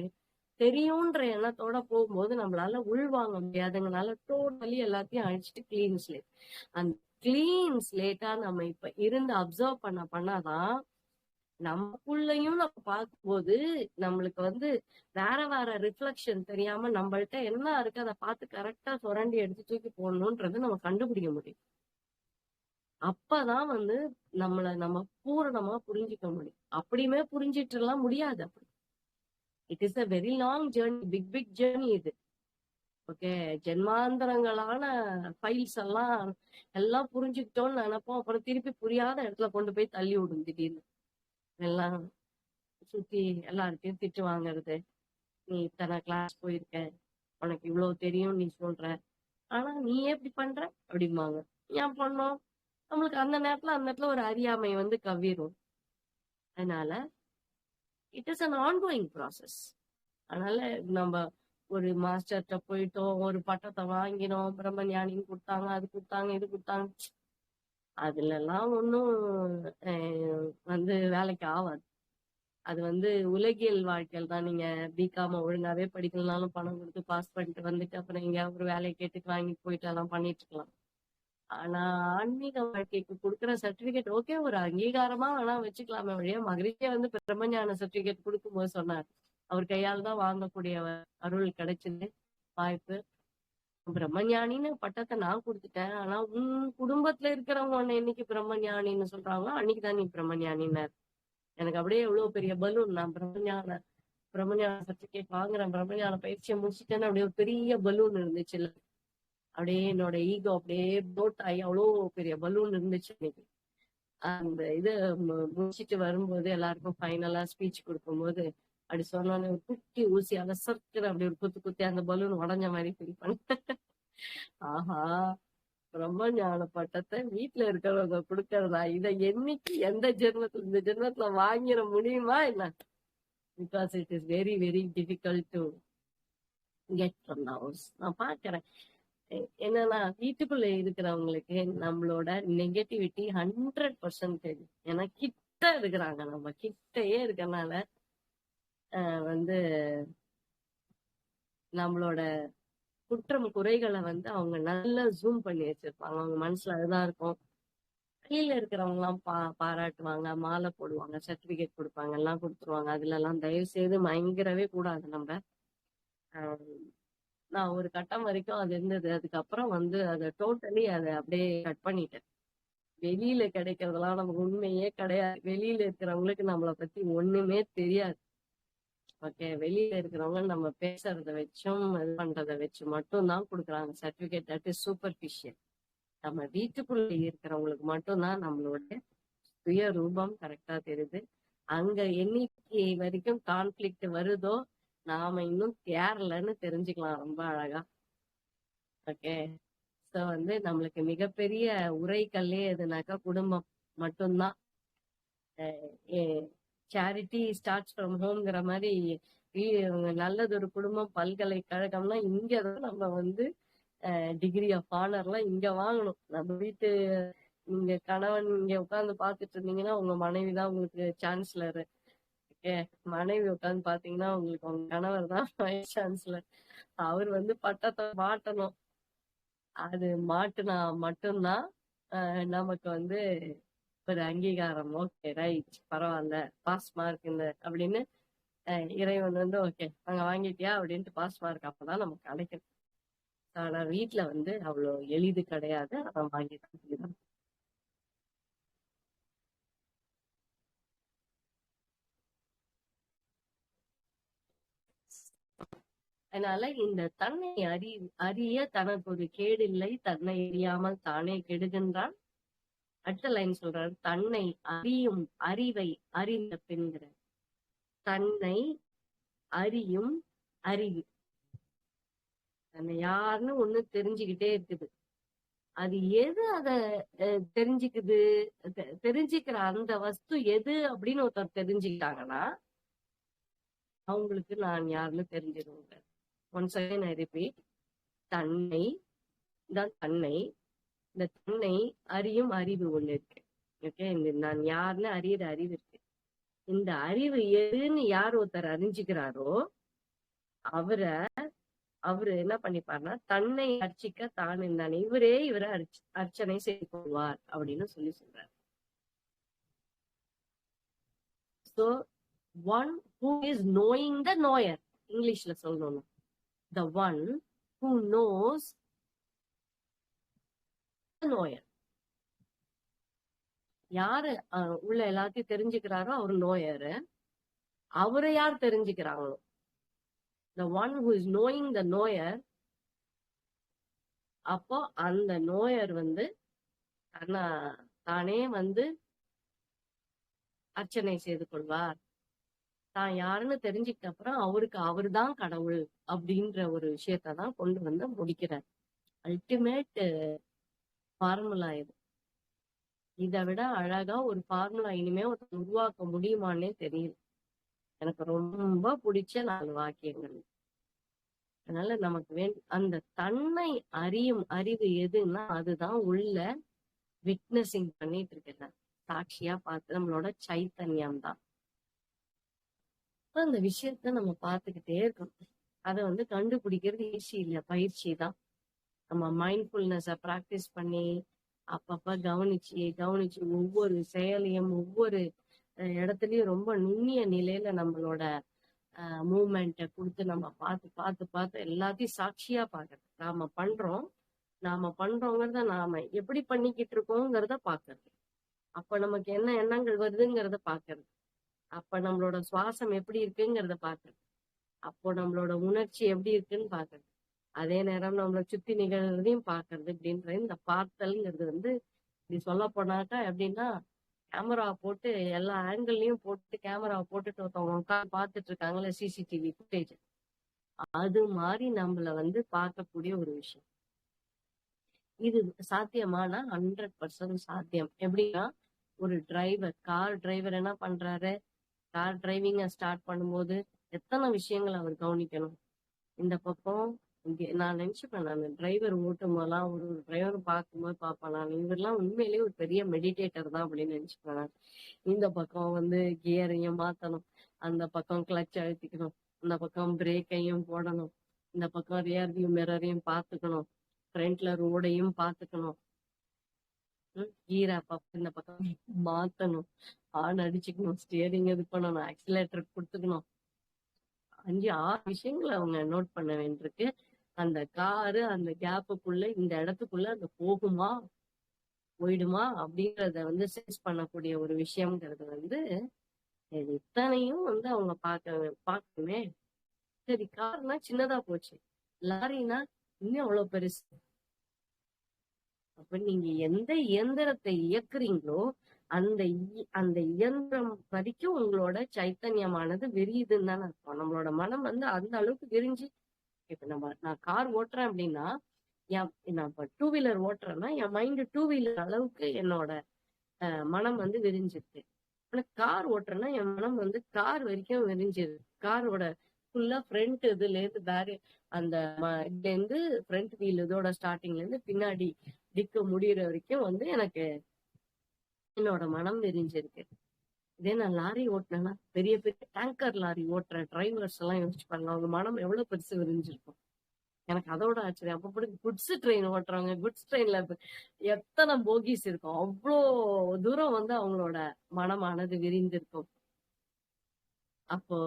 தெரியும்ன்ற எண்ணத்தோட போகும்போது நம்மளால உள்வாங்க முடியாதுங்கனால டோட்டலி எல்லாத்தையும் அழிச்சிட்டு கிளீன் ஸ்லேட். அந்த கிளீன் ஸ்லேட்டா நம்ம இப்ப இருந்து அப்சர்வ் பண்ணாதான் நமக்குள்ளயும் நம்ம பார்க்கும்போது நம்மளுக்கு வந்து வேற வேற ரிஃப்ளெக்ஷன் தெரியாம நம்மள்ட்ட என்ன இருக்கு அதை பார்த்து கரெக்டா சுரண்டி எடுத்து தூக்கி போடணும்ன்றது நம்ம கண்டுபிடிக்க முடியும். அப்பதான் வந்து நம்ம பூரணமா புரிஞ்சுக்க முடியும். அப்படியுமே புரிஞ்சிட்டு எல்லாம் முடியாது. அப்படி it is a very long journey, big journey இது. ஓகே, ஜென்மாந்தரங்களான ஃபைல்ஸ் எல்லாம் புரிஞ்சுக்கிட்டோம்னு நினைப்போம். அப்புறம் திருப்பி புரியாத இடத்துல கொண்டு போய் தள்ளி விடும் திடீர்னு. எல்லாம் சுத்தி எல்லார்ட்டையும் திட்டு வாங்குறது, நீ இத்தனை கிளாஸ் போயிருக்க, உனக்கு இவ்வளவு தெரியும் நீ சொல்ற, ஆனா நீ எப்படி பண்ற அப்படிம்பாங்க. ஏன் பண்ணோம், நம்மளுக்கு அந்த நேரத்துல ஒரு அறியாமை வந்து கவ்விரும். அதனால it is an ongoing process. அதனால நம்ம ஒரு மாஸ்டர்கிட்ட போயிட்டோம், ஒரு பட்டத்தை வாங்கினோம், பிரம்ம ஞானின்னு கொடுத்தாங்க, அது கொடுத்தாங்க, இது கொடுத்தாங்க, அதுல எல்லாம் ஒன்னும் வந்து வேலைக்கு ஆகாது. அது வந்து உலகியல் வாழ்க்கையில் தான். நீங்க பிகாம ஒழுங்காவே படிக்கலனாலும் பணம் கொடுத்து பாஸ் பண்ணிட்டு வந்துட்டு அப்புறம் எங்க ஒரு வேலையை கேட்டு வாங்கிட்டு போயிட்டு எல்லாம் பண்ணிட்டு இருக்கலாம். ஆனா ஆன்மீக வாழ்க்கைக்கு கொடுக்குற சர்டிபிகேட் ஓகே, ஒரு அங்கீகாரமா வேணா வச்சுக்கலாமே வழியா. மகிழ்ச்சியா வந்து பிரம்மஞான சர்டிபிகேட் கொடுக்கும்போது சொன்னார், அவர் கையால் தான் வாங்கக்கூடிய அருள் கிடைச்சது, வாய்ப்பு. பிரம்மஞானின்னு பட்டத்தை நான் கொடுத்துட்டேன், ஆனா உன் குடும்பத்துல இருக்கிறவங்க உன்னை என்னைக்கு பிரம்மஞானின்னு சொல்றாங்களோ அன்னைக்குதான் நீ பிரம்மஞானின்னார். எனக்கு அப்படியே எவ்வளவு பெரிய பலூன், நான் பிரம்மஞான சர்டிபிகேட் வாங்குறேன், பிரம்மஞான பயிற்சியை முடிச்சுட்டேன்னு அப்படியே ஒரு பெரிய பலூன் இருந்துச்சு. இல்ல அப்படியே என்னோட ஈகோ அப்படியே ப்ளோட் ஆகி அவ்வளோ பெரிய பலூன் இருந்துச்சு இன்னைக்கு. அந்த இது முடிச்சிட்டு வரும்போது எல்லாருக்கும் ஃபைனலா ஸ்பீச் கொடுக்கும்போது அப்படி சொன்னோன்னே ஒரு குட்டி ஊசியால சர்க்கிற அப்படி ஒரு குத்தி அந்த பலூன் உடஞ்ச மாதிரி ஃபீல் பண்ணேன். ஆஹா, ரொம்ப ஞான பட்டத்தை வீட்டுல இருக்கிறவங்க கொடுக்கறதா, இதை என்னைக்கு எந்த ஜென்மத்துல இந்த ஜென்மத்துல வாங்கிட முடியுமா என்ன? Because it is very very difficult to get from the house. நான் பாக்குறேன் என்னன்னா வீட்டுக்குள்ள இருக்கிறவங்களுக்கு நம்மளோட நெகட்டிவிட்டி 100% தெரியும். ஏன்னா கிட்ட இருக்கிறாங்க, நம்ம கிட்டயே இருக்கறனால வந்து நம்மளோட குற்றம் குறைகளை வந்து அவங்க நல்லா ஜூம் பண்ணி வச்சிருப்பாங்க. அவங்க மனசுல அதுதான் இருக்கும். வெளியில இருக்கிறவங்க எல்லாம் பாராட்டுவாங்க, மாலை போடுவாங்க, சர்டிபிகேட் கொடுப்பாங்க, எல்லாம் கொடுத்துருவாங்க. அதுல எல்லாம் தயவு செய்து மயங்கிரவே கூடாது நம்ம. ஆஹ் நான் ஒரு கட்டம் வரைக்கும் அது இருந்தது. அதுக்கப்புறம் வந்து அதை டோட்டலி அதை அப்படியே கட் பண்ணிட்டேன். வெளியில கிடைக்கிறதெல்லாம் நமக்கு உண்மையே கிடையாது. வெளியில இருக்கிறவங்களுக்கு நம்மளை பத்தி ஒண்ணுமே தெரியாது. ஓகே, வெளியில இருக்கிறவங்க நம்ம பேசுறத வச்சும் இது பண்றதை வச்சு மட்டும் தான் கொடுக்குறாங்க சர்டிபிகேட். That is superficial. நம்ம வீட்டுக்குள்ள இருக்கிறவங்களுக்கு மட்டும்தான் நம்மளோட சுய ரூபம் கரெக்டா தெரியுது. அங்க என்னைக்கு வரைக்கும் கான்ஃபிளிக்ட் வருதோ நாம இன்னும் தேரலன்னு தெரிஞ்சுக்கலாம் ரொம்ப அழகா. ஓகே, சோ வந்து நம்மளுக்கு மிகப்பெரிய உரைக்கல்லே எதுனாக்கா குடும்பம் மட்டும்தான். சேரிட்டி ஸ்டார்ட்ஸ் ஃப்ரம் ஹோம்ங்கிற மாதிரி நல்லது ஒரு குடும்பம் பல்கலைக்கழகம்னா இங்கதான் நம்ம வந்து டிகிரி ஆஃப் ஆனர்லாம் இங்க வாங்கணும். நம்ம வீட்டு நீங்க கணவன் இங்க உட்கார்ந்து பாத்துட்டு இருந்தீங்கன்னா உங்க மனைவி தான் உங்களுக்கு சான்சலர். ஓகே, மனைவி உட்கார்ந்து பாத்தீங்கன்னா உங்களுக்கு உங்க கணவர் தான் வைஸ் சான்சலர். அவர் வந்து பட்டத்தை மாட்டணும். அது மாட்டுனா மட்டும்தான் நமக்கு வந்து ஒரு அங்கீகாரம். ஓகே, ரைட், பரவாயில்ல, பாஸ் மார்க் இந்த அப்படின்னு இறைவன் வந்து ஓகே அங்க வாங்கிட்டியா அப்படின்ட்டு பாஸ் மார்க் அப்பதான் நமக்கு கிடைக்கும். ஆனா வீட்டுல வந்து அவ்வளவு எளிது கிடையாது. அதை வாங்கிதான். அதனால இந்த தன்னை அறிய தனக்கு ஒரு கேடு இல்லை, தன்னை அறியாமல் தானே கெடுகின்றான். அடுத்த லைன் சொல்றாரு, தன்னை அறியும் அறிவை அறிந்த பின்கிற. தன்னை அறியும் அறிவு, தன்னை யாருன்னு ஒண்ணு தெரிஞ்சுக்கிட்டே இருக்குது. அது எது அத தெரிஞ்சுக்குது, தெரிஞ்சுக்கிற அந்த வஸ்து எது அப்படின்னு ஒருத்தர் தெரிஞ்சுக்கிட்டாங்கன்னா அவங்களுக்கு நான் யாருன்னு தெரிஞ்சிருவாங்க. ஒன்ஸ் அகைன் ஐ ரிப்பீட், தன்னை தான் தன்னை, இந்த தன்னை அறியும் அறிவு ஒண்ணு இருக்கு. ஓகே, இந்த நான் யாருன்னு அறியிற அறிவு இருக்கு. இந்த அறிவு எதுன்னு யார் ஒருத்தர் அறிஞ்சுக்கிறாரோ அவரு என்ன பண்ணிப்பாருன்னா தன்னை அர்ச்சிக்க தான் இருந்தானே இவரை அர்ச்சனை செய்து கொள்வார் அப்படின்னு சொல்றாரு. So one who is knowing the knower, இங்கிலீஷ்ல சொல்லணும், the one who knows the knower. யாரு உள்ள எல்லாத்தையும் தெரிஞ்சுக்கிறாரோ அவர் நோயரு. அவரை யார் தெரிஞ்சுக்கிறாங்களோ, the one who is knowing the knower, அப்போ அந்த நோயர் வந்து தானே வந்து அர்ச்சனை செய்து கொள்வார். தான் யாருன்னு தெரிஞ்சுக்கிட்ட அப்புறம் அவருக்கு அவருதான் கடவுள் அப்படின்ற ஒரு விஷயத்தான் கொண்டு வந்து முடிக்கிறார். அல்டிமேட் ஃபார்முலா இது. இதை விட அழகா ஒரு ஃபார்முலா இனிமே உருவாக்க முடியுமான்னே தெரியல. எனக்கு ரொம்ப பிடிச்ச 4 வாக்கியங்கள். அதனால நமக்கு அந்த தன்னை அறியும் அறிவு எதுன்னா அதுதான் உள்ள விட்னஸிங் பண்ணிட்டு இருக்கிற சாட்சியா பார்த்து நம்மளோட சைத்தன்யம் தான். அந்த விஷயத்த நம்ம பார்த்துக்கிட்டே இருக்கணும். அதை வந்து கண்டுபிடிக்கிறது ஈஸி இல்ல, பயிற்சி தான். நம்ம மைண்ட்ஃபுல்னஸ பிராக்டிஸ் பண்ணி அப்பப்ப கவனிச்சு ஒவ்வொரு செயலையும் ஒவ்வொரு இடத்துலயும் ரொம்ப நுண்ணிய நிலையில நம்மளோட மூமெண்ட்டை கொடுத்து நம்ம பார்த்து எல்லாத்தையும் சாட்சியா பாக்குறது. நாம பண்றோங்கிறத நாம எப்படி பண்ணிக்கிட்டு இருக்கோங்கிறத பாக்குறது. அப்ப நமக்கு என்ன எண்ணங்கள் வருதுங்கிறத பாக்குறது. அப்ப நம்மளோட சுவாசம் எப்படி இருக்குங்கிறத பாக்குறது. அப்போ நம்மளோட உணர்ச்சி எப்படி இருக்குன்னு பாக்குறது. அதே நேரம் நம்மளை சுத்தி நிகழ்றதையும் பாக்குறது. அப்படின்ற இந்த பார்த்தல்ங்கிறது வந்து இப்படி சொல்ல போனாக்கா எப்படின்னா, கேமரா போட்டு எல்லா ஆங்கிள்லயும் போட்டு கேமராவை போட்டுட்டு ஒருத்தவங்க உட்காந்து பார்த்துட்டு இருக்காங்கல்ல, சிசிடிவி ஃபுட்டேஜ், அது மாதிரி நம்மள வந்து பார்க்கக்கூடிய ஒரு விஷயம். இது சாத்தியமானா 100% சாத்தியம். எப்படின்னா, ஒரு கார் டிரைவர் என்ன பண்றாரு, கார் டிரைவிங்க ஸ்டார்ட் பண்ணும்போது எத்தனை விஷயங்கள் அவர் கவனிக்கணும். இந்த பக்கம் நான் நினைச்சுப்பேன், நான் டிரைவர் ஓட்டும் போதெல்லாம் ஒரு டிரைவர் பார்க்கும்போது பார்ப்பேன், நான் இவரெல்லாம் உண்மையிலேயே ஒரு பெரிய மெடிடேட்டர் தான் அப்படின்னு நினைச்சுப்பேன் நான். இந்த பக்கம் வந்து கியரையும் மாத்தணும், அந்த பக்கம் கிளச் அழுத்திக்கணும், இந்த பக்கம் பிரேக்கையும் போடணும், இந்த பக்கம் ரியர் வியூ மிரரையும் பார்த்துக்கணும், ஃப்ரண்ட்ல ரோடையும் பார்த்துக்கணும், கீரை அப்பப்ப இந்த பக்கம் மாத்தணும், ஹார்ன் அடிச்சுக்கணும், ஸ்டியரிங் இது பண்ணணும், ஆக்சிலேட்டர் கொடுத்துக்கணும். 5-6 விஷயங்களை அவங்க நோட் பண்ண வேண்டியிருக்கு. அந்த காரு அந்த கேப்புக்குள்ள இந்த இடத்துக்குள்ள அது போகுமா போயிடுமா அப்படிங்கறத வந்து சென்ஸ் பண்ணக்கூடிய ஒரு விஷயம்ங்கிறது வந்து இது இத்தனையும் வந்து அவங்க பார்க்கணுமே. சரி, கார்னா சின்னதா போச்சு, லாரினா இன்னும் அவ்வளவு பெருசு. அப்ப நீங்க எந்த இயந்திரத்தை இயக்குறீங்களோ அந்த இயந்திரம் வரைக்கும் உங்களோட சைத்தன்யமானது விரியுதுன்னு தானே அர்த்தம். நம்மளோட மனம் வந்து அந்த அளவுக்கு விரிஞ்சு, இப்ப நான் கார் ஓட்டுறேன் அப்படின்னா, நான் இப்ப 2 வீலர் ஓட்டுறேன்னா என் மைண்ட் 2 வீலர் அளவுக்கு என்னோட மனம் வந்து விரிஞ்சிருக்கு. ஆனா கார் ஓட்டுறேன்னா என் மனம் வந்து கார் வரைக்கும் விரிஞ்சிருக்கு. காரோட ஃபுல்லா ஃப்ரண்ட் இதுல இருந்து அந்த இதுல இருந்து ஃப்ரண்ட் வீல் இதோட ஸ்டார்டிங்ல இருந்து பின்னாடி டிக்கு முடியற வரைக்கும் வந்து எனக்கு என்னோட மனம் விரிஞ்சிருக்கு. இதே நான் லாரி ஓட்டினேன்னா, பெரிய பெரிய டேங்கர் லாரி ஓட்டுற டிரைவர்ஸ் எல்லாம் யோசிச்சு பாருங்க, அவங்க மனம் எவ்வளவு பெருசு விரிஞ்சிருக்கும். எனக்கு அதோட ஆச்சரியம். அப்ப குட்ஸ் ட்ரெயின் ஓட்டுறவங்க, குட்ஸ் ட்ரெயின்ல எத்தனை போகிஸ் இருக்கும், அவ்வளோ தூரம் வந்து அவங்களோட மனமானது விரிந்திருக்கும். அப்போ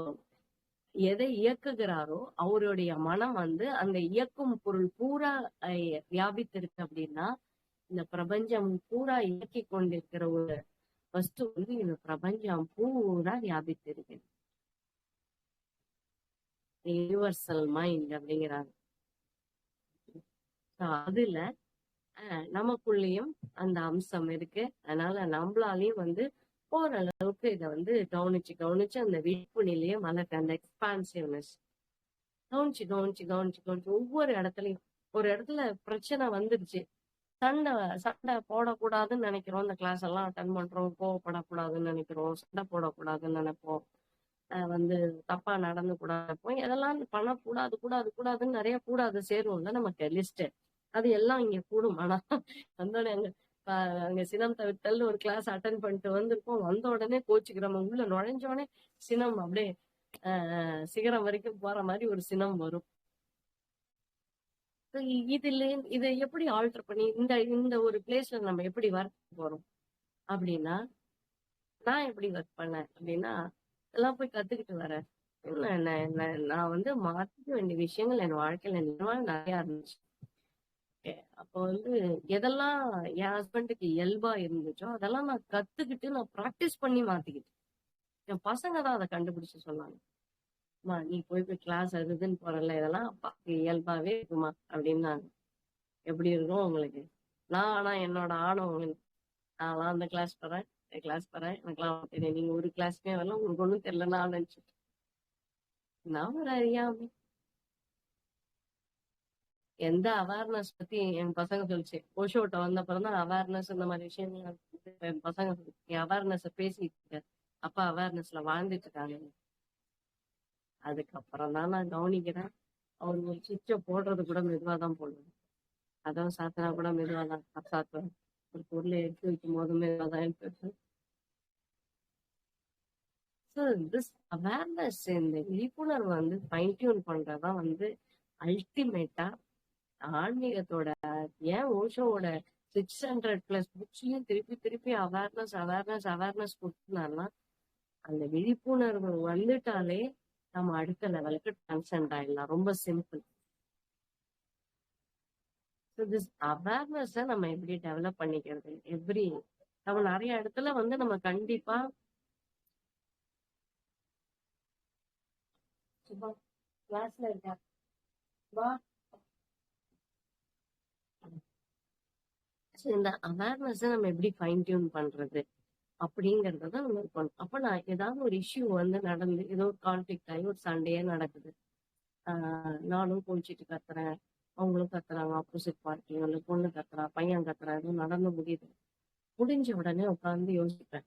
எதை இயக்குகிறாரோ அவருடைய மனம் வந்து அந்த இயக்கும் பொருள் பூரா வியாபித்திருக்கு அப்படின்னா, இந்த பிரபஞ்சம் பூரா இயக்கி கொண்டிருக்கிற ஒரு வஸ்து வந்து இந்த பிரபஞ்சம் பூரா வியாபித்திருக்கு. யூனிவர்சல் மைண்ட் அப்படிங்கிறாங்க. அதுல நமக்குள்ளேயும் அந்த அம்சம் இருக்கு. அதனால நம்மளாலையும் வந்து ஓரளவுக்கு இதை வந்து கவனிச்சு அந்த விழிப்பு நிலையை வளர்க்க, அந்த எக்ஸ்பான்சிவ்னஸ் கவனிச்சு ஒவ்வொரு இடத்துலயும், ஒரு இடத்துல பிரச்சனை வந்துருச்சு, சண்டை போடக்கூடாதுன்னு நினைக்கிறோம், இந்த கிளாஸ் எல்லாம் அட்டன் பண்றோம், கோவப்படக்கூடாதுன்னு நினைக்கிறோம், சண்டை போடக்கூடாதுன்னு நினைப்போம், வந்து தப்பா நடந்து கூடாது, எதெல்லாம் கூடாதுன்னு நிறைய கூடாது சேரும்ல நமக்கு லிஸ்ட். அது எல்லாம் இங்க கூடும். ஆனா வந்தோடனே அங்க சினம் தவிர்த்தல் ஒரு கிளாஸ் அட்டன் பண்ணிட்டு வந்திருக்கோம், வந்த உடனே கோச்சுக்கிறோம், உள்ள நுழைஞ்ச உடனே சினம் அப்படியே சிகரம் வரைக்கும் போற மாதிரி ஒரு சினம் வரும். இதை எப்படி ஆல்டர் பண்ணி இந்த ஒரு பிளேஸ்ல நம்ம எப்படி ஒர்க் போறோம் அப்படின்னா, நான் எப்படி ஒர்க் பண்ணேன் அப்படின்னா, எல்லாம் போய் கத்துக்கிட்டு வரேன். நான் வந்து மாத்திக்க வேண்டிய விஷயங்கள் என் வாழ்க்கையில நிறைய இருந்துச்சு. அப்போ வந்து எதெல்லாம் என் ஹஸ்பண்டுக்கு இயல்பா இருந்துச்சோ அதெல்லாம் நான் கத்துக்கிட்டு நான் ப்ராக்டிஸ் பண்ணி மாத்திக்கிட்டேன். என் பசங்க தான் அதை கண்டுபிடிச்சு சொன்னாங்க, நீ போய் கிளாஸ் அதுன்னு போறல, இதெல்லாம் அப்பாக்கு இயல்பாவே இருக்குமா அப்படின்னாங்க. எப்படி இருக்கும் உங்களுக்கு? ஆனா என்னோட ஆணவம், நான் அந்த கிளாஸ் போறேன் எனக்குலாம் தெரியும், நீங்க ஒரு கிளாஸ்மே வரல, உங்களுக்கு ஒண்ணும் தெரியலன்னா நினைச்சிட்டு நான் ஒரு அறியாம எந்த அவேர்னஸ் பத்தி என் பசங்க சொல்லிச்சு. ஓஷோட்ட வந்த அப்புறம் தான் அவேர்னஸ் இந்த மாதிரி விஷயங்கள் என் பசங்க அவேர்னஸ் பேசிட்டு இருக்க, அப்ப அவேர்னஸ்ல வாழ்ந்துட்டு இருக்காங்க. அதுக்கப்புறம் தான் நான் கவனிக்கிறேன், அவங்க ஒரு சுவிட்சை போடுறது கூட மெதுவா தான் போடுவேன், அதான் சாத்தினா கூட மெதுவா தான் சாத்துவேன், ஒரு பொருளை எடுத்து வைக்கும் போதும் மெதுவா தான் எடுத்து வைப்பேன். அவேர்னஸ், இந்த விழிப்புணர்வு வந்து ஃபைன் டியூன் பண்றதுதான் வந்து அல்டிமேட்டா ஆன்மீகத்தோட. ஏன் ஓஷோவோட 600+ புக்ஸ்லயும் திருப்பி அவேர்னஸ் கொடுத்துனாருன்னா, அந்த விழிப்புணர்வு வந்துட்டாலே நம்ம அடுத்த லெவலுக்கு டிரான்சென்ட் ஆயிடலாம். ரொம்ப சிம்பிள். அவேர்னஸ் நம்ம எப்படி டெவலப் பண்ணிக்கிறது? நம்ம நிறைய இடத்துல வந்து நம்ம கண்டிப்பா கிளாஸ்ல இருக்க இந்த அவேர்னஸ் நம்ம எப்படி ஃபைன் டியூன் பண்றது அப்படிங்கறத நம்ம இருக்கணும். அப்ப நான் ஏதாவது ஒரு இஷ்யூ வந்து நடந்து, ஏதோ ஒரு கான்ஃபிளிக்ட் ஆகி ஒரு சண்டையே நடக்குது, நானும் கோச்சிட்டு கத்துறேன், அவங்களும் கத்துறாங்க, ஆப்போசிட் பார்ட்டி, இல்லை பொண்ணு கத்துறா, பையன் கத்துறா, எதுவும் நடந்து முடிஞ்ச உடனே உட்காந்து யோசிப்பேன்.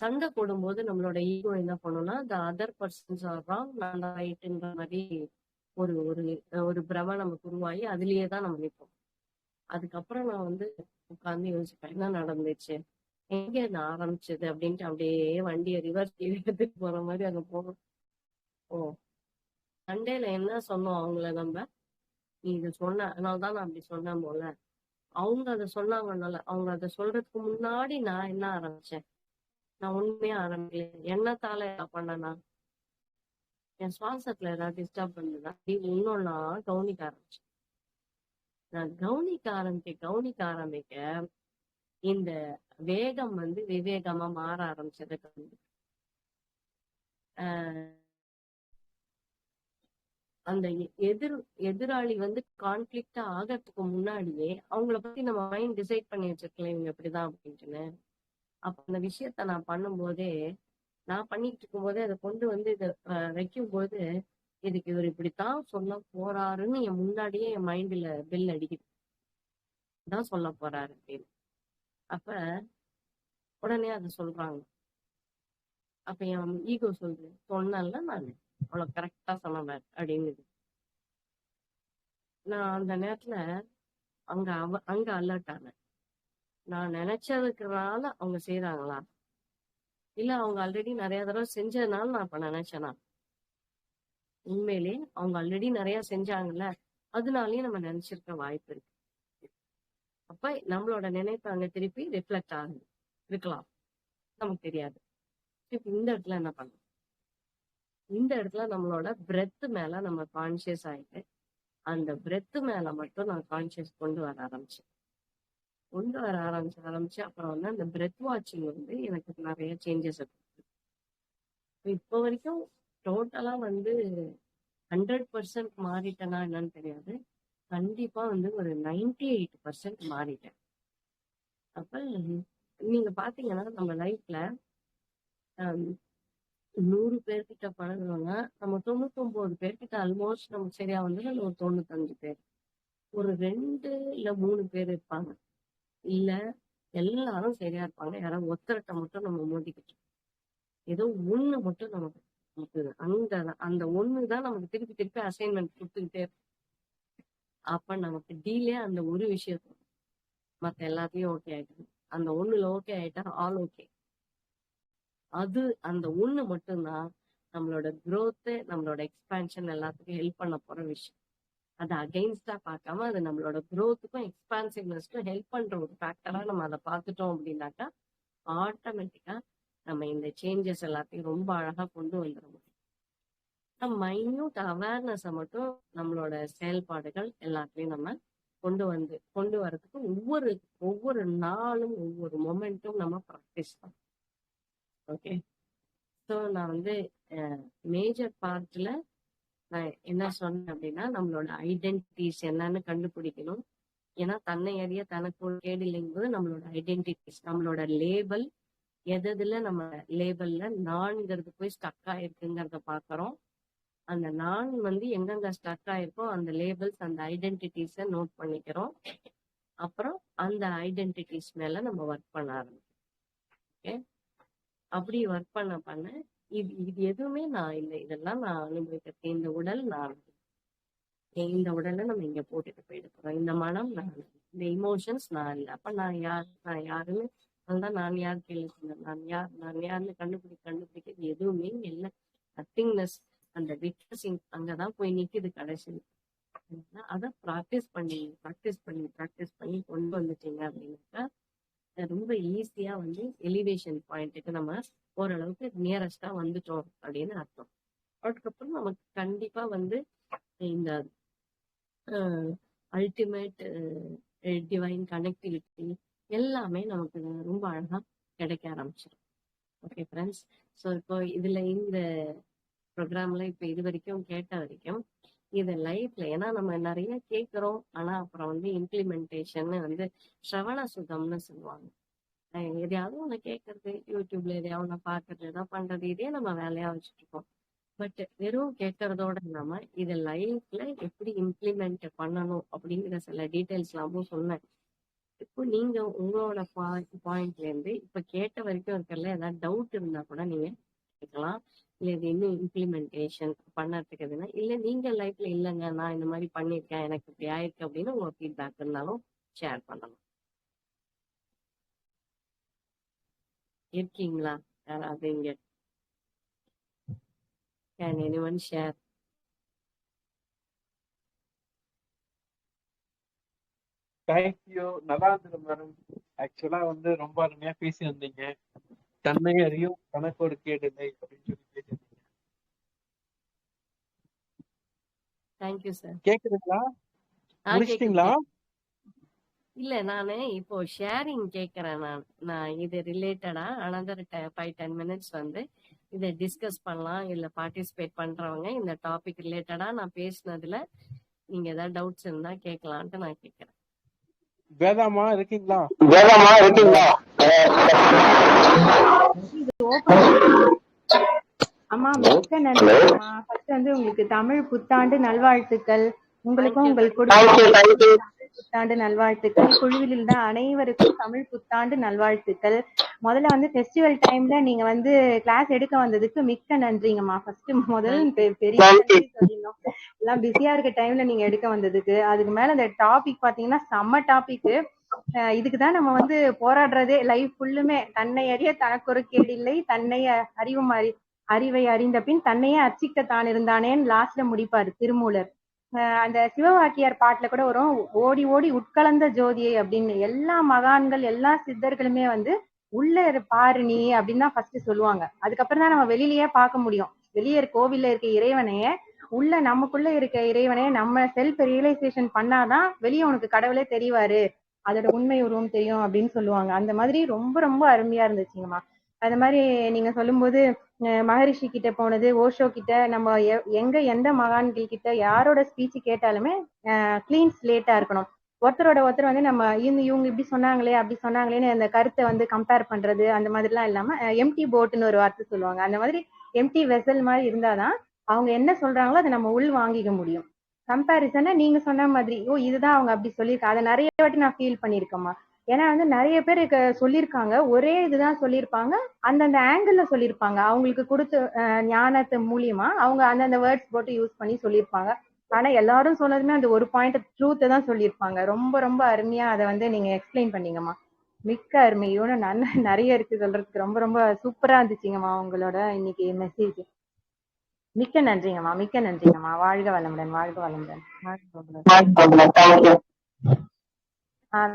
சண்டை போடும்போது நம்மளோட ஈகோ என்ன பண்ணும்னா, the other persons R wrong, நான் ரைட்டுன்ற மாதிரி ஒரு ஒரு ஒரு பிரம நமக்கு உருவாகி அதுலயே தான் நம்ம நிற்போம். அதுக்கப்புறம் நான் வந்து உட்கார்ந்து யோசிப்பேன், என்ன நடந்துச்சு, எங்க இது ஆரம்பிச்சது அப்படின்ட்டு அப்படியே வண்டியை ரிவர்ஸ் எடுத்துட்டு போற மாதிரி அங்க போகும். ஓ, சண்டேல என்ன சொன்னோம் அவங்கள நம்ம, நீ இதை சொன்ன அதனாலதான் நான் அப்படி சொன்னேன் போல. அவங்க அதை சொன்னாங்கனால, அவங்க அதை சொல்றதுக்கு முன்னாடி நான் என்ன ஆரம்பிச்சேன், நான் உண்மையா ஆரம்பிக்கல, என்னத்தால பண்ணனா, என் சுவாசத்துல ஏதாவது டிஸ்டர்ப் பண்ணுதா, இன்னொன்னா கவனிக்க ஆரம்பிச்சேன். நான் கவனிக்க ஆரம்பிக்க இந்த வேகம் வந்து விவேகமா மாற ஆரம்பிச்சது. அந்த எதிராளி வந்து கான்ஃபிளிக்டா ஆகிறதுக்கு முன்னாடியே அவங்கள பத்தி நம்ம மைண்ட் டிசைட் பண்ணி வச்சிருக்கலாம், இவங்க இப்படிதான் அப்படின்ட்டுன்னு. அப்ப அந்த விஷயத்த நான் பண்ணும்போதே, நான் பண்ணிட்டு இருக்கும் போதே அதை கொண்டு வந்து இதை வைக்கும் போது, இதுக்கு இவர் இப்படித்தான் சொல்ல போறாருன்னு என் முன்னாடியே என் மைண்ட்ல பெல் அடிக்குது, தான் சொல்ல போறாரு அப்படின்னு. அப்ப உடனே அதை சொல்றாங்க. அப்ப என் ஈகோ சொல்றேன், சொன்னல நான் அவ்வளவு கரெக்டா சொன்னேன் அப்படின்னு. நான் அந்த நேரத்துல அங்க அலர்ட் ஆனேன். நான் நினைச்சதுக்குனால அவங்க செய்யறாங்களா, இல்ல அவங்க ஆல்ரெடி நிறைய தடவை செஞ்சதுனால நான் இப்ப நினைச்சேனா? உண்மையிலே அவங்க ஆல்ரெடி நிறைய செஞ்சாங்கல்ல, அதனாலயும் நம்ம நினைச்சிருக்க வாய்ப்பு இருக்கு. அப்ப நம்மளோட நினைப்பு அங்க திருப்பி ரிஃப்ளெக்ட் ஆகுது இருக்கலாம், நமக்கு தெரியாது. இப்ப இந்த இடத்துல என்ன பண்ணணும், இந்த இடத்துல நம்மளோட பிரெத் மேல நம்ம கான்சியஸ் ஆயிட்டு, அந்த பிரெத் மேல மட்டும் நான் கான்சியஸ் கொண்டு வர ஆரம்பிச்சு அப்புறம் வந்து அந்த பிரெத் வாட்சிங் வந்து எனக்கு நிறைய சேஞ்சஸ் இருக்கு. இப்போ வரைக்கும் டோட்டலா வந்து 100% மாறிட்டேனா என்னன்னு தெரியாது, கண்டிப்பா வந்து ஒரு 98% மாறிட்டேன். அப்ப நீங்க பாத்தீங்கன்னா நம்ம லைஃப்ல 100 பேர்கிட்ட பழகுவாங்க, நம்ம 99 பேர்கிட்ட ஆல்மோஸ்ட் நம்ம சரியா வந்து ஒரு 95 பேர், ஒரு 2 இல்ல 3 பேர் இருப்பாங்க, இல்ல எல்லாரும் சரியா இருப்பாங்க, யாராவது ஒருத்தர்கிட்ட மட்டும் நம்ம மோதிக்கிட்டு, ஏதோ ஒண்ணு மட்டும் நமக்கு அந்த ஒண்ணுதான் நமக்கு திருப்பி திருப்பி அசைன்மெண்ட் கொடுத்துக்கிட்டே இருக்கும். அப்ப நமக்கு டீலே அந்த ஒரு விஷயத்த, மத்த எல்லாத்தையும் ஓகே ஆயிட்டு, அந்த ஒண்ணுல ஓகே ஆயிட்டா ஆல் ஓகே. அது அந்த ஒண்ணு மட்டும்தான் நம்மளோட growth, நம்மளோட எக்ஸ்பான்ஷன் எல்லாத்துக்கும் ஹெல்ப் பண்ண போற விஷயம். அது அகைன்ஸ்டா பார்க்காம அது நம்மளோட growthக்கும் எக்ஸ்பான்சிவ்னஸ்க்கும் ஹெல்ப் பண்ற ஒரு ஃபேக்டரா நம்ம அதை பார்த்துட்டோம் அப்படின்னாக்கா, ஆட்டோமேட்டிக்கா நம்ம இந்த சேஞ்சஸ் எல்லாத்தையும் ரொம்ப அழகா கொண்டு வந்துட முடியும். மைன்யூட் அவேர்னஸை மட்டும் நம்மளோட செயல்பாடுகள் எல்லாத்தையும் நம்ம கொண்டு வரதுக்கு ஒவ்வொரு நாளும் ஒவ்வொரு மொமெண்ட்டும் நம்ம ப்ராக்டிஸ் பண்ணோம். ஓகே, ஸோ நான் வந்து மேஜர் பார்ட்ல நான் என்ன சொன்னேன் அப்படின்னா, நம்மளோட ஐடென்டிட்டிஸ் என்னன்னு கண்டுபிடிக்கணும். ஏன்னா தன்னை அறிய தனக்கு கேடு இல்லைங்கும்போது நம்மளோட ஐடென்டிட்டிஸ், நம்மளோட லேபிள், எதுல நம்ம லேபிள்ல நான்ங்கிறது போய் ஸ்டக் ஆயிருக்குங்கிறத பாக்குறோம். அந்த நான் வந்து எங்கெங்க ஸ்டக் ஆயிருக்கோ அந்த லேபிள்ஸ், அந்த ஐடென்டிட்டிஸை நோட் பண்ணிக்கிறோம். அப்புறம் அந்த ஐடென்டிட்டிஸ் மேல நம்ம ஒர்க் பண்ண ஆரம்பிக்கிறோம். ஓகே, அப்படி ஒர்க் பண்ண இது எதுவுமே நான் இல்லை, இதெல்லாம் நான் அனுபவிக்கிறேன். இந்த உடல் நான், இந்த உடலை நம்ம இங்க போட்டுட்டு போயிட்டு போறோம், இந்த மனம் நான், இந்த இமோஷன்ஸ் நான் இல்லை. அப்ப நான் யாருன்னு அதுதான் நான் யார் கேள்வி, நான் யாருன்னு கண்டுபிடிக்க எதுவுமே இல்லை. நத்திங்னஸ், அந்த விட்னஸிங் அங்கதான் போய் நிக்குது கடைசி. அதை ப்ராக்டிஸ் பண்ணி கொண்டு வந்துட்டீங்க அப்படின்னாக்கா ரொம்ப ஈஸியா வந்து எலிவேஷன் பாயிண்ட்டுக்கு நம்ம ஓரளவுக்கு நியரஸ்டா வந்துட்டோம் அப்படின்னு அர்த்தம். அதுக்கப்புறம் நமக்கு கண்டிப்பா வந்து இந்த அல்டிமேட் டிவைன் கனெக்டிவிட்டி எல்லாமே நமக்கு ரொம்ப அழகா கிடைக்க ஆரம்பிச்சிடும். ஓகே ஃப்ரெண்ட்ஸ், ஸோ இப்போ இதுல இந்த ப்ரோக்ராம்ல இப்போ இது வரைக்கும் கேட்ட வரைக்கும் இது லைஃப்ல, ஏன்னா நம்ம நிறைய கேட்கிறோம், ஆனா அப்புறம் வந்து இம்ப்ளிமெண்டேஷன் வந்து ஸ்ரவண சுகம்னு சொல்லுவாங்க. எதையாவது ஒண்ணு கேட்கறது, யூடியூப்ல எதையாவது ஒண்ணு பாக்குறது, ஏதாவது பண்றது, இதே நம்ம வேலையா வச்சுட்டு இருக்கோம். பட் வெறும் கேட்கறதோட இல்லாம இதை லைஃப்ல எப்படி இம்ப்ளிமெண்ட் பண்ணணும் அப்படிங்கிற சில டீட்டெயில்ஸ் எல்லாமும் சொன்னேன். இப்போ நீங்க உங்களோட பாயிண்ட்ல இருந்து இப்ப கேட்ட வரைக்கும் இருக்கல, ஏதாவது டவுட் இருந்தா கூட நீங்க கேட்கலாம். இல்ல இது இன்னும் இம்ப்ளிமெண்டேஷன் பண்ணறதுக்கு எதுனா, இல்ல நீங்க லைஃப்ல இல்லைங்க நான் இந்த மாதிரி பண்ணியிருக்கேன் எனக்கு இப்படி ஆயிருக்கு அப்படின்னு உங்க ஃபீட்பேக் இருந்தாலும் ஷேர் பண்ணலாம். இருக்கீங்களா யாராவது இங்க? Can anyone share? தேங்க்யூ, நல்லா இருந்தது மேடம். ஆக்சுவலா வந்து ரொம்ப அருமையா பேசி வந்தீங்க. தன்னை அறியும் கணக்கோடு கேடில்லை அப்படின்னு சொல்லி பேசியிருந்தீங்க. Thank you sir. கேக்குதுங்களா? கேக்குது முடிச்சிட்டீங்களா? இல்ல நானு இப்போ ஷேரிங் கேக்குறேன். நான் இது ரிலேட்டடா அனதர் 5-10 மினிட்ஸ் வந்து இதை டிஸ்கஸ் பண்ணலாம். இல்ல பார்ட்டிசிபேட் பண்றவங்க இந்த டாபிக் ரிலேட்டடா நான் பேசினதுல நீங்க ஏதாவது டவுட்ஸ் இருந்தா கேட்கலான்ட்டு நான் கேட்கிறேன். வேதாமா இருக்கீங்களா? அம்மா மிக்க நன்றி அம்மா. ஃபர்ஸ்ட் வந்து உங்களுக்கு தமிழ் புத்தாண்டு நல்வாழ்த்துக்கள். உங்களுக்கும் உங்கள் குடும்பம் புத்தாண்டு நல்வாழ்த்துக்கள். குழுவில் இருந்த அனைவருக்கும் தமிழ் புத்தாண்டு நல்வாழ்த்துக்கள். முதல்ல வந்து ஃபெஸ்டிவல் டைம்ல நீங்க வந்து கிளாஸ் எடுக்க வந்ததுக்கு மிக்க நன்றிங்கம்மா. ஃபர்ஸ்ட் முதல் பெரிய நன்றி சொல்லிடணும். எல்லாம் பிஸியா இருக்க டைம்ல நீங்க எடுக்க வந்ததுக்கு. அதுக்கு மேல இந்த டாபிக் பாத்தீங்கன்னா செம்ம டாபிக். இதுக்குதான் நம்ம வந்து போராடுறதே லைஃப் ஃபுல்லுமே. தன்னை அறிய தனக்கொரு கேடில்லை, தன்னை அறிவும் அறிவை அறிந்த பின் தன்னையே அர்ச்சிக்க தான் இருந்தானேன்னு லாஸ்ட்ல முடிப்பாரு திருமூலர். அந்த சிவவாக்கியார் பாட்டுல கூட வரும், ஓடி ஓடி உட்கலந்த ஜோதியை அப்படின்னு. எல்லா மகான்கள் எல்லா சித்தர்களுமே வந்து உள்ள பாரு நீ அப்படின்னு தான் ஃபர்ஸ்ட் சொல்லுவாங்க. அதுக்கப்புறம் தான் நம்ம வெளியிலயே பார்க்க முடியும். வெளியே கோவில்ல இருக்க இறைவனையே, உள்ள நமக்குள்ள இருக்க இறைவனையே நம்ம செல்ஃப் ரியலைசேஷன் பண்ணாதான் வெளியே உனக்கு கடவுளே தெரிவாரு, அதோட உண்மை உருவம் தெரியும் அப்படின்னு சொல்லுவாங்க. அந்த மாதிரி ரொம்ப ரொம்ப அருமையா இருந்துச்சுங்கம்மா. அது மாதிரி நீங்க சொல்லும்போது மகரிஷி கிட்ட போனது, ஓஷோ கிட்ட, நம்ம எங்க எந்த மகான்கள் கிட்ட யாரோட ஸ்பீச் கேட்டாலுமே கிளீன் ஸ்லேட்டா இருக்கணும். ஒருத்தரோட ஒருத்தர் வந்து நம்ம இவங்க இப்படி சொன்னாங்களே அப்படி சொன்னாங்களேன்னு அந்த கருத்தை வந்து கம்பேர் பண்றது அந்த மாதிரிலாம் இல்லாம எம்டி போட்டுன்னு ஒரு வார்த்தை சொல்லுவாங்க. அந்த மாதிரி எம்டி வெசல் மாதிரி இருந்தாதான் அவங்க என்ன சொல்றாங்களோ அதை நம்ம உள் வாங்கிக்க முடியும். கம்பேரிசனை நீங்க சொன்ன மாதிரி இதுதான் அவங்க அப்படி சொல்லியிருக்காங்க, அதை நிறைய வாட்டி நான் ஃபீல் பண்ணியிருக்கேம்மா. ஏன்னா வந்து நிறைய பேர் சொல்லியிருக்காங்க, ஒரே இதுதான் சொல்லியிருப்பாங்க, அந்தந்த ஆங்கிள் சொல்லியிருப்பாங்க. அவங்களுக்கு கொடுத்த ஞானத்து மூலியமா அவங்க அந்தந்த வேர்ட்ஸ் போட்டு யூஸ் பண்ணி சொல்லியிருப்பாங்க. ஆனா எல்லாரும் சொன்னதுமே அந்த ஒரு பாயிண்ட் ட்ரூத்தை தான் சொல்லியிருப்பாங்க. ரொம்ப ரொம்ப அருமையா அதை வந்து நீங்க எக்ஸ்பிளைன் பண்ணீங்கம்மா. மிக்க அருமை. இவனும் நிறைய இருக்கு சொல்றதுக்கு. ரொம்ப ரொம்ப சூப்பரா இருந்துச்சுங்கம்மா உங்களோட இன்னைக்கு மெசேஜ். மிக்க நன்றிங்கம்மா, மிக்க நன்றிங்கம்மா. வாழ்க வளமுடன், வாழ்க வளமுடன்.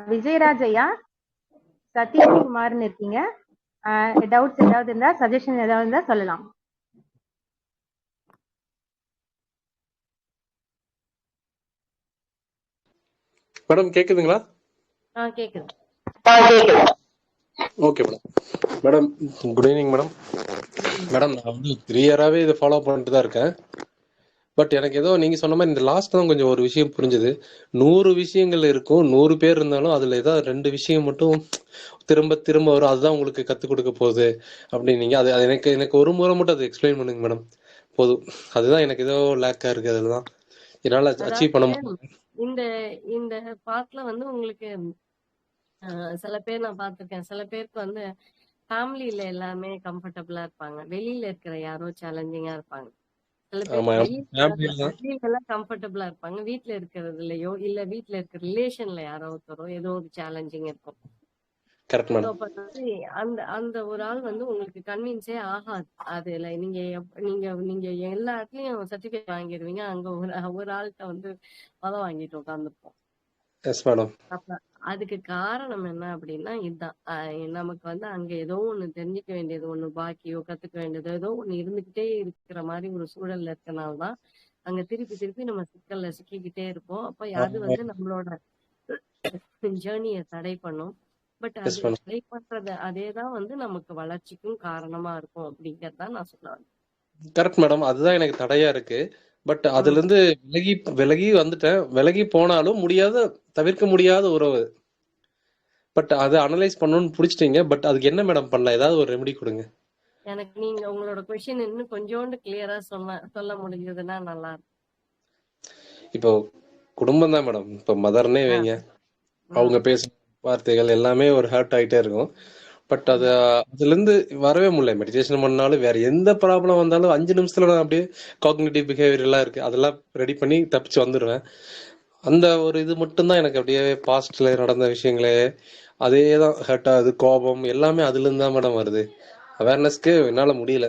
விஜயராஜ் ஐயா, சதீஷ்குமார்னு இருக்கீங்க. டவுட்ஸ் ஏதாவது இருந்தா, சஜஷன் ஏதாவது இருந்தா சொல்லலாம். மேடம் கேக்குதுங்களா? கேக்குது. Okay madam. Madam good evening madam. Madam நான் வந்து 3 இயராகவே இதை ஃபாலோ பண்ணிட்டு தான் இருக்கேன். பட் எனக்கு ஏதோ நீங்க சொன்ன மாதிரி இந்த லாஸ்ட் தான் கொஞ்சம் ஒரு விஷயம் புரிஞ்சுது. 100 விஷயங்கள் இருக்கும், 100 பேர் இருந்தாலும் அதுல ஏதாவது 2 விஷயம் மட்டும் திரும்ப திரும்ப வரும், அதுதான் உங்களுக்கு கத்துக் கொடுக்க போகுது அப்படின்னீங்க. அது எனக்கு ஒரு முறை மட்டும் அதை எக்ஸ்பிளைன் பண்ணுங்க மேடம், போதும். அதுதான் எனக்கு ஏதோ லேக்கா இருக்கு, அதுதான் என்னால அச்சீவ் பண்ண முடியும். இந்த இந்த பார்ட்ல வந்து உங்களுக்கு சில பேர் நான் பார்த்திருக்கேன், சில பேருக்கு வந்து ஃபேமிலியில எல்லாமே கம்ஃபர்டபுளா இருப்பாங்க, வெளியில இருக்கிற யாரோ சேலஞ்சிங்கா இருப்பாங்க. சில பேர் வெளியில கம்ஃபர்டபுளா இருப்பாங்க, வீட்டுல இருக்கிறதுலயோ இல்ல வீட்டுல இருக்கிற ரிலேஷன்ல யாரோ ஒருத்தரோ ஏதோ ஒரு சேலஞ்சிங் இருக்கும். அந்த அந்த ஒரு ஆள் வந்து உங்களுக்கு கன்வின்ஸே ஆகாது. அதுல நீங்க நீங்க நீங்க எல்லா இடத்துலயும் சர்டிபிகேட் வாங்கிடுவீங்க, அங்க ஒரு ஆள்கிட்ட வந்து பதம் வாங்கிட்டு உட்காந்துருப்போம். அப்ப அதுக்கு காரணம் என்ன அப்படின்னா இதுதான், நமக்கு வந்து அங்க ஏதோ ஒண்ணு தெரிஞ்சுக்க வேண்டியது ஒண்ணு பாக்கியோ கத்துக்க வேண்டியதோ ஏதோ ஒண்ணு இருந்துகிட்டே இருக்கிற மாதிரி ஒரு சூழல்ல இருக்கனால்தான் அங்க திருப்பி திருப்பி நம்ம சிக்கல்ல சிக்கிக்கிட்டே இருப்போம். அப்ப அது வந்து நம்மளோட ஜேர்னியை தடை பண்ணும். பட் அது தடை பண்றது அதேதான் வந்து நமக்கு வளர்ச்சிக்கும் காரணமா இருக்கும் அப்படிங்கறதான் நான் சொல்லுவேன். கரெக்ட் மேடம், அதுதான் எனக்கு தடையா இருக்கு. பட் அதுல இருந்து விலகி வந்துட்டேன். விலகி போனாலும் தவிர்க்க முடியாத உறவு. பட் அதை அனலைஸ் பண்ணணும்னு புடிச்சிட்டீங்க. பட் அதுக்கு என்ன மேடம் பண்ணலாம், ஏதாவது ஒரு ரெமெடி கொடுங்க. எனக்கு நீங்க உங்களோட கொஸ்டின் இன்னும் கொஞ்சோண்டு கிளியரா சொல்ல முடிஞ்சதுன்னா நல்லா இருக்கும். இப்போ குடும்பம் தான் மேடம், இப்போ மதர்னே வைங்க, அவங்க பேசுற வார்த்தைகள் எல்லாமே ஒரு ஹர்ட் ஆகிட்டே இருக்கும். பட் அதுல இருந்து வரவே முடியல. மெடிடேஷன் பண்ணாலும் வேற எந்த ப்ராப்ளம் வந்தாலும் 5 நிமிஷத்துல நான் அப்படியே காக்னிட்டிவ் பிஹேவியர் எல்லாம் இருக்கு, அதெல்லாம் ரெடி பண்ணி தப்பிச்சு வந்துடுவேன். அந்த ஒரு இது மட்டும்தான் எனக்கு அப்படியே பாஸ்ட்ல நடந்த விஷயங்களே அதே தான் ஹர்ட் ஆகுது. கோபம் எல்லாமே அதுல இருந்து தான் மேடம் வருது. அவேர்னஸ்க்கு என்னால முடியல.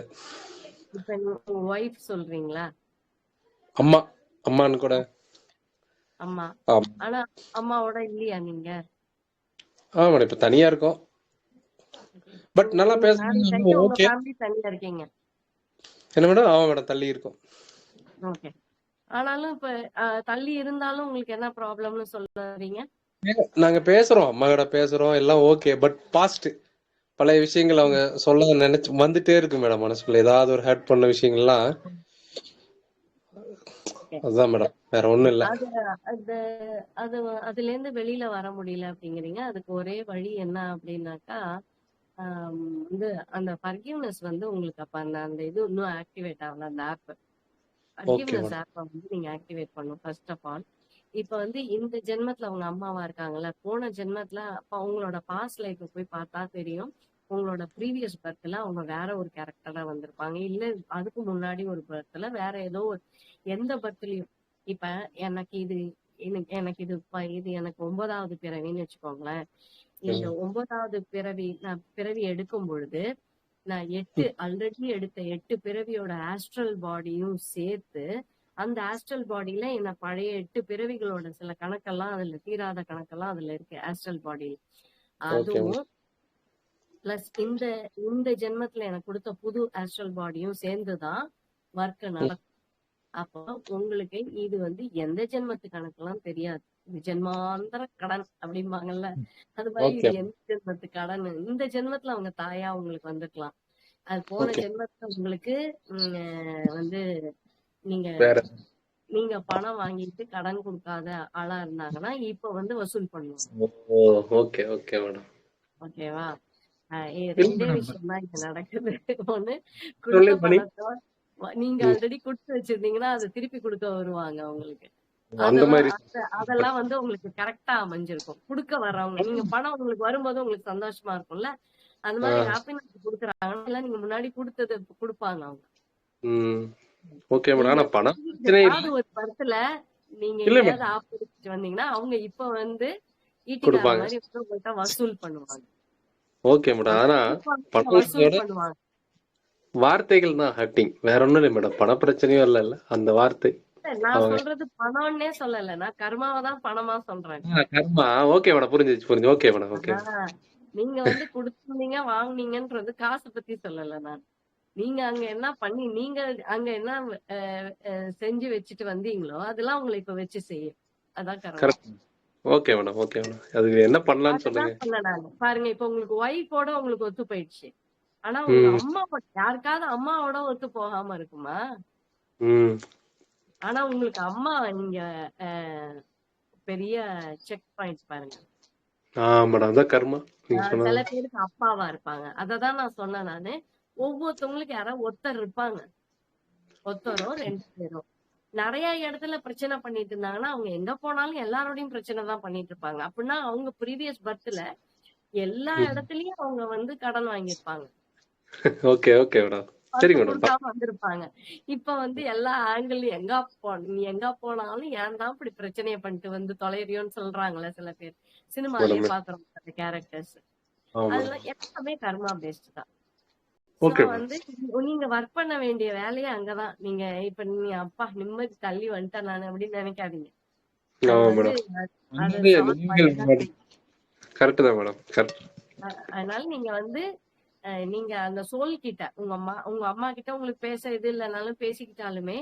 இப்ப உங்க ஒய்ஃப் சொல்றீங்களா? அம்மா அம்மான்னு கூட. அம்மா. ஆமா ஆனா அம்மாவோட இல்லையா நீங்க? மேடம், இப்ப தனியா இருக்கோம். பட் நல்லா உங்க ஃபேமிலி தனி, பேசுறது உங்க ஓகே. ஃபேமிலி தனியா இருக்கீங்க. என்ன மேடம்? ஆமா மேடம், தள்ளி இருக்கோம். ஓகே. ஆனாலும் இப்ப தள்ளி இருந்தாலும் உங்களுக்கு என்ன ப்ராப்ளம்னு சொல்றீங்க? நாங்க பேசுறோம், அம்மா கிட்ட பேசுறோம், எல்லாம் ஓகே. பட் பாஸ்ட் பழைய விஷயங்கள் அவங்க சொல்ல நினைச்சு வந்துட்டே இருக்கு மேடம் மனசுக்குள்ள. ஏதாவது ஒரு ஹர்ட் பண்ண விஷயங்கள்லாம். ஓகே. அதுதான் மேடம், வேற ஒண்ணும் இல்ல. அது அது அது அதுல இருந்து வெளியில வர முடியல அப்படிங்கிறீங்க. அதுக்கு ஒரே வழி என்ன அப்படின்னாக்கா, வந்து அந்த ஃபர்கிவ்னஸ் வந்து உங்களுக்கு அப்ப அந்த அந்த இது இன்னும் ஆக்டிவேட் ஆகல, அந்த ஆப். Okay forgiveness madam. ஆப்பை வந்து நீங்க ஆக்டிவேட் பண்ணும் ஃபர்ஸ்ட் ஆஃப் ஆல். இப்ப வந்து இந்த ஜென்மத்துல அவங்க அம்மாவா இருக்காங்கல்ல, போன ஜென்மத்துல அப்ப அவங்களோட பாஸ்ட் லைஃப் போய் பார்த்தா தெரியும். உங்களோட ப்ரீவியஸ் பர்த்ல அவங்க வேற ஒரு கேரக்டரா வந்திருப்பாங்க. இல்ல அதுக்கு முன்னாடி ஒரு பர்த்ல வேற ஏதோ எந்த பர்த்லயும். இப்ப எனக்கு இது எனக்கு இது எனக்கு 9வது பிறவின்னு வச்சுக்கோங்களேன். இந்த 9வது பிறவி நான் பிறவி எடுக்கும் பொழுது நான் ஆல்ரெடி எடுத்த 8 பிறவியோட ஆஸ்ட்ரல் பாடியும் சேர்த்து, அந்த ஆஸ்ட்ரல் பாடியில என்ன பழைய 8 பிறவிகளோட சில கணக்கெல்லாம் அதுல தீராத கணக்கெல்லாம் அதுல இருக்கு ஆஸ்ட்ரல் பாடியில. ஓகே அதுவும் பிளஸ் இந்த இந்த ஜென்மத்துல எனக்கு கொடுத்த புது ஆஸ்ட்ரல் பாடியும் சேர்ந்துதான் ஒர்க் நடக்கும். அப்போ உங்களுக்கு இது வந்து எந்த ஜென்மத்து கணக்கெல்லாம் தெரியாது. இது ஜென்மாந்தர கடன் அப்படிம்பாங்கல்ல, அது மாதிரி ஓகே இது எந்த ஜென்மத்து கடன். இந்த ஜென்மத்துல அவங்க தாயா உங்களுக்கு வந்துக்கலாம். அது போன ஓகே. ஜென்மத்துல உங்களுக்கு வந்து நீங்க வேற நீங்க பணம் வாங்கிட்டு கடன் கொடுக்காத ஆளா இருந்தாங்கன்னா இப்ப வந்து வசூல் பண்ணுவாங்க. Okay okay madam. ஓகேவா? இல்ல ரெண்டே மேடம், விஷயம் தான் இங்க நடக்குது. ஒண்ணு, கொடுத்த சொல்லி பண்ணி பணத்தை நீங்க ஆல்ரெடி கொடுத்து வச்சிருந்தீங்கன்னா அதை திருப்பி கொடுக்க வருவாங்க உங்களுக்கு. அந்த அதெல்லாம் மாதிரி. அதெல்லாம் வந்து உங்களுக்கு கரெக்டா அமைஞ்சிருக்கும். கொடுக்க வர்றவங்க நீங்க பணம் உங்களுக்கு வரும்போது உங்களுக்கு சந்தோஷமா இருக்கும்ல, அந்த மாதிரி ஹாப்பினஸ் கொடுக்குறாங்கன்னா நீங்க முன்னாடி கொடுத்தது கொடுப்பாங்க அவங்க. Okay madam. நீங்க ஆனா பணம் பிரச்சனை ஏதாவது ஒரு படத்துல நீங்க இல்ல எங்கேயாவது மேடம், ஆப்போசிட் வந்தீங்கன்னா அவங்க இப்ப வந்து ஈட்டிக்கார கொடுப்பாங்க. மாதிரி வந்து உங்கள்கிட்ட வசூல் பண்ணுவாங்க. Okay madam. ஆனா வசூல் பணங்களோட பண்ணுவாங்க. வார்த்தைகள் தான் ஹர்ட்டிங், வேற ஒண்ணும் இல்லை மேடம். பண பிரச்சனையும் இல்ல அந்த வார்த்தை. நான் அவங்க சொல்றது பணம்னே சொல்லல, நான் கர்மாவை தான் பணமா சொல்றேன். கர்மா. ஓகே மேடம், புரிஞ்சு. Okay madam, okay. நீங்க வந்து கொடுத்தீங்க வாங்குனீங்கன்றது காசு பத்தி சொல்லல நான். நீங்க அங்க என்ன பண்ணி நீங்க அங்க என்ன செஞ்சு வச்சுட்டு வந்தீங்களோ அதெல்லாம் உங்களை இப்ப வச்சு செய்யும். அதான் கர்மா. Correct. Okay madam, okay madam. அதுக்கு என்ன பண்ணலாம்னு சொல்லுங்க. அதுதான் சொன்னேன் நான். பாருங்க, இப்ப உங்களுக்கு ஒய்ஃபோட உங்களுக்கு ஒத்து போயிடுச்சு. ஆனா உங்க அம்மா யாருக்காவது அம்மாவோட ஒத்து போகாம இருக்குமா? ஆனா உங்களுக்கு அம்மா நீங்க பெரிய செக் பாயிண்ட் பாருங்க. மேடம், அதான் கர்மா. சில பேருக்கு அப்பாவா இருப்பாங்க. அததான் நான் சொன்னேன் நானு. ஒவ்வொருத்தவங்களுக்கு யாராவது ஒருத்தர் இருப்பாங்க, ஒருத்தரோ 2 பேரோ. நிறைய இடத்துல பிரச்சனை பண்ணிட்டு இருந்தாங்கன்னா அவங்க எங்க போனாலும் எல்லாரோடையும் பிரச்சனை தான் பண்ணிட்டு இருப்பாங்க. அப்படின்னா அவங்க ப்ரீவியஸ் பர்த்ல எல்லா இடத்துலயும் அவங்க வந்து கடன் வாங்கியிருப்பாங்க. Okay okay madam. சரி மேடம், கொடுக்காம வந்திருப்பாங்க. இப்ப வந்து எல்லா ஆங்கிள்லயும் நீ எங்க போனாலும் ஏன் தான் இப்படி பிரச்சனையை பண்ணிட்டு வந்து தொலைறியோன்னு சொல்றாங்களே சில பேர். சினிமாலயே பாக்குறோம் அந்த கேரக்டர்ஸ். அதெல்லாம் எல்லாமே கர்மா பேஸ்ட் தான். வந்து நீங்க ஒர்க் பண்ண வேண்டிய வேலையை அங்கதான். நீங்க இப்ப நீ அப்பா நிம்மதி தள்ளி வந்துட்டேன் நானு அப்படின்னு நினைக்காதீங்க. அதனால நீங்க வந்து நீங்க அந்த சோல் கிட்ட உங்க அம்மா கிட்ட உங்களுக்கு பேச இது இல்லைனாலும் பேசிக்கிட்டாலுமே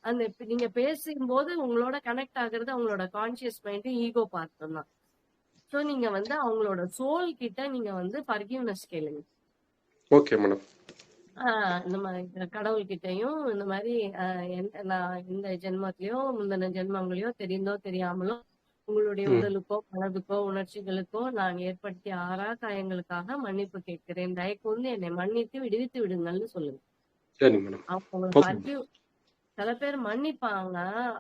அந்த நீங்க பேசும்போது உங்களோட கனெக்ட் ஆகுறது அவங்களோட கான்சியஸ் மைண்ட், ஈகோ பார்ட் தான். சோ நீங்க வந்து அவங்களோட சோல் கிட்ட நீங்க வந்து ஃபர்கிவ்னஸ் கேளுங்க. Okay madam. இந்த மாதிரி கடவுள்கிட்டையும் இந்த மாதிரி நான் இந்த ஜென்மத்திலயோ முந்தின ஜென்மங்களையோ தெரிந்தோ தெரியாமலோ உங்களுடைய உடலுக்கோ மனதுக்கோ உணர்ச்சிகளுக்கோ நான் ஏற்படுத்திய ஆறா காயங்களுக்காக மன்னிப்பு கேட்கிறேன். தயக்கூர்ந்து என்னை மன்னித்து விடுவித்து விடுங்கள்னு சொல்லுங்க. அவங்க சில பேர் மன்னிப்பாங்க,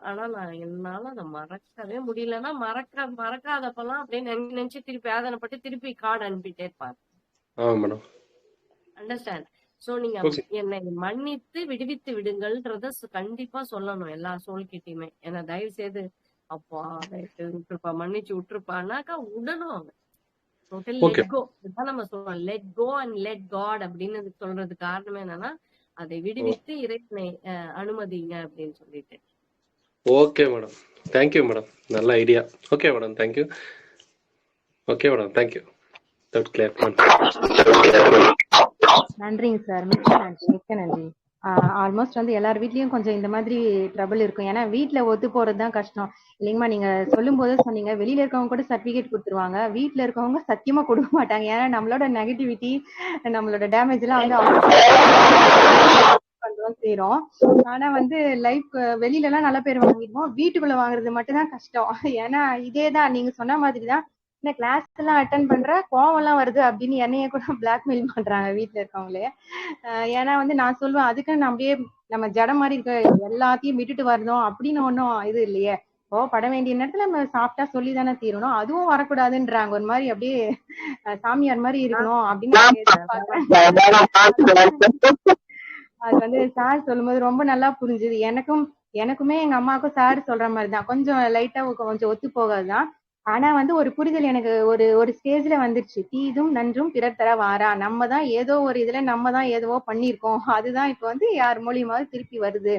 ஆனா என்னால அதை மறக்கவே முடியலன்னா மறக்காதப்பெல்லாம் அப்படியே நினைச்சு திருப்பி வேதனைப்பட்டு திருப்பி கார்டு அனுப்பிட்டே இருப்பாங்க. ஆமாம் மேடம். அண்டர்ஸ்டாண்ட்? சோ நீங்க ஓகே. என்னை மன்னித்து விடுவித்து விடுங்கள்ன்றத கண்டிப்பா சொல்லணும் எல்லா சோல்கிட்டயுமே. ஏன்னா தயவு செய்து அப்பா தயவு செய்து விட்டுருப்பா, மன்னிச்சு விட்டுருப்பானாக்கா விடணும் அவங்க. Total okay. Let go. இதுதான் நம்ம சொல்றோம், let go and let God அப்படின்னு சொல்றது காரணம் என்னன்னா, அதை விடுவித்து இறைவனை அனுமதிங்க அப்படின்னு சொல்லிட்டு. Okay madam. Thank you madam. நல்ல idea. Okay madam. Thank you. Okay madam. Thank you. Doubt clear. நன்றிங்க சார். மிக்க நன்றி, மிக்க நன்றி. ஆல்மோஸ்ட் வந்து எல்லார் வீட்லயும் கொஞ்சம் இந்த மாதிரி ட்ரபிள் இருக்கும். ஏன்னா வீட்ல ஒத்து போறது தான் கஷ்டம் இல்லைங்கம்மா. நீங்க சொல்லும் போது சொன்னீங்க வெளியில இருக்கவங்க கூட சர்டிபிகேட் கொடுத்துருவாங்க, வீட்ல இருக்கவங்க சத்தியமா கொடுக்க மாட்டாங்க. ஏன்னா நம்மளோட நெகட்டிவிட்டி, நம்மளோட டேமேஜ் எல்லாம் வந்து பண்றோம் செய்யறோம். ஆனா வந்து லைஃப் வெளியில எல்லாம் நல்ல பேர் வாங்கிடுவோம், வீட்டுக்குள்ள வாங்குறது மட்டும் தான் கஷ்டம். ஏன்னா இதேதான் நீங்க சொன்ன மாதிரிதான். இந்த கிளாஸ் எல்லாம் அட்டன் பண்ற கோவம் எல்லாம் வருது அப்படின்னு என்னைய கூட பிளாக்மெயில் பண்றாங்க வீட்டுல இருக்கவங்களே. ஏன்னா வந்து நான் சொல்லுவேன் அதுக்கு நம்ம அப்படியே நம்ம ஜடம் மாதிரி இருக்க எல்லாத்தையும் விட்டுட்டு வரணும் அப்படின்னு ஒன்றும் இது இல்லையே. பட வேண்டிய நேரத்துல நம்ம சாப்பிட்டா சொல்லி தானே தீரணும், அதுவும் வரக்கூடாதுன்றாங்க. ஒரு மாதிரி அப்படியே சாமியார் மாதிரி இருக்கணும் அப்படின்னு அது வந்து சார் சொல்லும்போது ரொம்ப நல்லா புரிஞ்சுது. எனக்குமே எங்க அம்மாவுக்கும் சார் சொல்ற மாதிரிதான், கொஞ்சம் லைட்டா கொஞ்சம் ஒத்து போகாதுதான். ஆனா வந்து ஒரு புரிதல் எனக்கு ஒரு ஸ்டேஜ்ல வந்துருச்சு. தீதும் நன்றும் பிறர் தர வாரா. நம்ம தான் ஏதோ ஒரு இதுல நம்ம தான் ஏதோ பண்ணிருக்கோம், அதுதான் இப்ப வந்து யார் மூலியமாவது திருப்பி வருது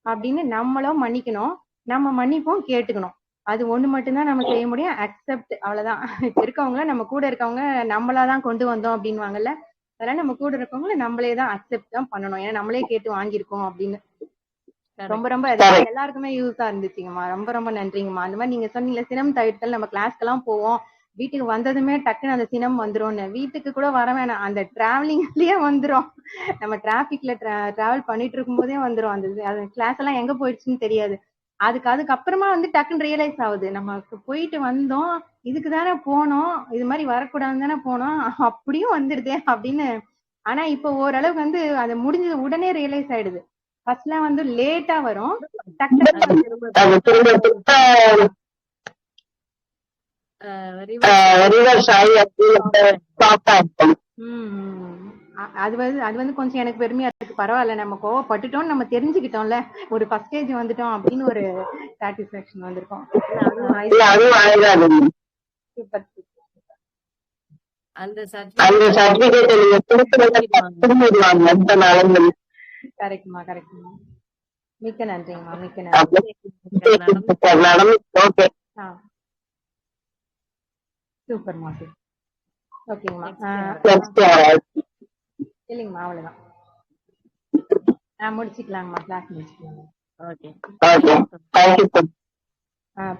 அப்படின்னு நம்மளும் மன்னிக்கணும். நம்ம மன்னிப்போம், கேட்டுக்கணும். அது ஒண்ணு மட்டும்தான் நம்ம செய்ய முடியும். அக்செப்ட், அவ்வளவுதான். இப்ப இருக்கவங்க நம்ம கூட இருக்கவங்க நம்மளாதான் கொண்டு வந்தோம் அப்படின்வாங்கல்ல, அதெல்லாம் நம்ம கூட இருக்கவங்கள நம்மளே தான் அக்செப்ட் தான் பண்ணணும். ஏன்னா நம்மளே கேட்டு வாங்கியிருக்கோம் அப்படின்னு. ரொம்ப ரொம்ப எல்லாருக்குமே யூஸா இருந்துச்சுங்கம்மா. ரொம்ப ரொம்ப நன்றிங்கம்மா. அந்த மாதிரி நீங்க சொன்னீங்க சினம் தவிர்த்தல், நம்ம கிளாஸ்க்கு எல்லாம் போவோம், வீட்டுக்கு வந்ததுமே டக்குன்னு அந்த சினம் வந்துரும்னு. வீட்டுக்கு கூட வர வேணாம், அந்த டிராவலிங்லயே வந்துரும். நம்ம டிராபிக்ல டிராவல் பண்ணிட்டு இருக்கும் போதே வந்துரும். அந்த கிளாஸ் எல்லாம் எங்க போயிடுச்சுன்னு தெரியாது. அதுக்கப்புறமா வந்து டக்குன்னு ரியலைஸ் ஆகுது, நமக்கு போயிட்டு வந்தோம், இதுக்கு தானே போனோம், இது மாதிரி வரக்கூடாதுன்னு தானே போனோம், அப்படியும் வந்துடுதே அப்படின்னு. ஆனா இப்போ ஓரளவுக்கு வந்து அது முடிஞ்சது உடனே ரியலைஸ் ஆயிடுது. ஃபர்ஸ்ட்லாம் வந்து லேட்டா வரும், அது வந்து கொஞ்சம் எனக்கு பெருமையா இருக்கு. பரவாயில்ல, நம்ம கோவப்பட்டுட்டோம், நம்ம தெரிஞ்சுக்கிட்டோம்ல, ஒரு ஃபர்ஸ்ட் ஸ்டேஜ் வந்துட்டோம் அப்படின்னு ஒரு சாட்டிஸ்பாக்சன் வந்திருக்கும். அந்த கரெக்ட்மா, கரெக்ட்மா. மிக்க நன்றிங்கம்மா, மிக்க நன்றி. சூப்பர்மா. ஓகேங்கம்மா. இல்லைங்கம்மா, அவ்வளவுதான். முடிச்சுக்கலாங்கம்மா, கிளாஸ் முடிச்சுக்கலாங்க.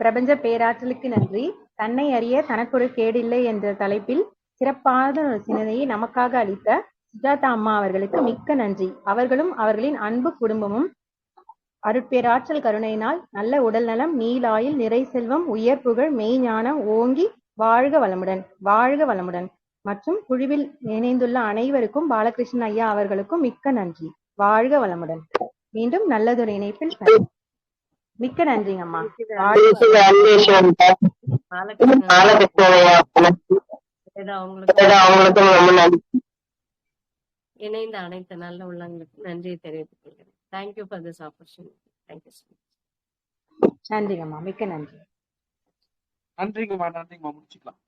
பிரபஞ்ச பேராற்றலுக்கு நன்றி. தன்னை அறிய தனக்கொரு கேடில்லை என்ற தலைப்பில் சிறப்பான சிந்தனையை நமக்காக அளித்த சுஜாதா அம்மா அவர்களுக்கு மிக்க நன்றி. அவர்களும் அவர்களின் அன்பு குடும்பமும் அருட்பேராற்றல் கருணையினால் நல்ல உடல் நலம், நீலாயில், நிறை செல்வம், உயர் புகழ், மெய்ஞானம் ஓங்கி வாழ்க வளமுடன், வாழ்க வளமுடன். மற்றும் குழுவில் இணைந்துள்ள அனைவருக்கும் பாலகிருஷ்ணன் ஐயா அவர்களுக்கும் மிக்க நன்றி. வாழ்க வளமுடன். மீண்டும் நல்லதொரு இணைப்பில் மிக்க நன்றிங்கம்மா. இணைந்த அனைத்து நல்ல உள்ளங்களுக்கு நன்றியை தெரிவித்துக் கொள்கிறேன். Thank you for this opportunity. Thank you so much. நன்றிங்கம்மா, மிக்க நன்றி. நன்றிங்கம்மா, நன்றிங்கம்மா. முடிச்சுக்கலாம்.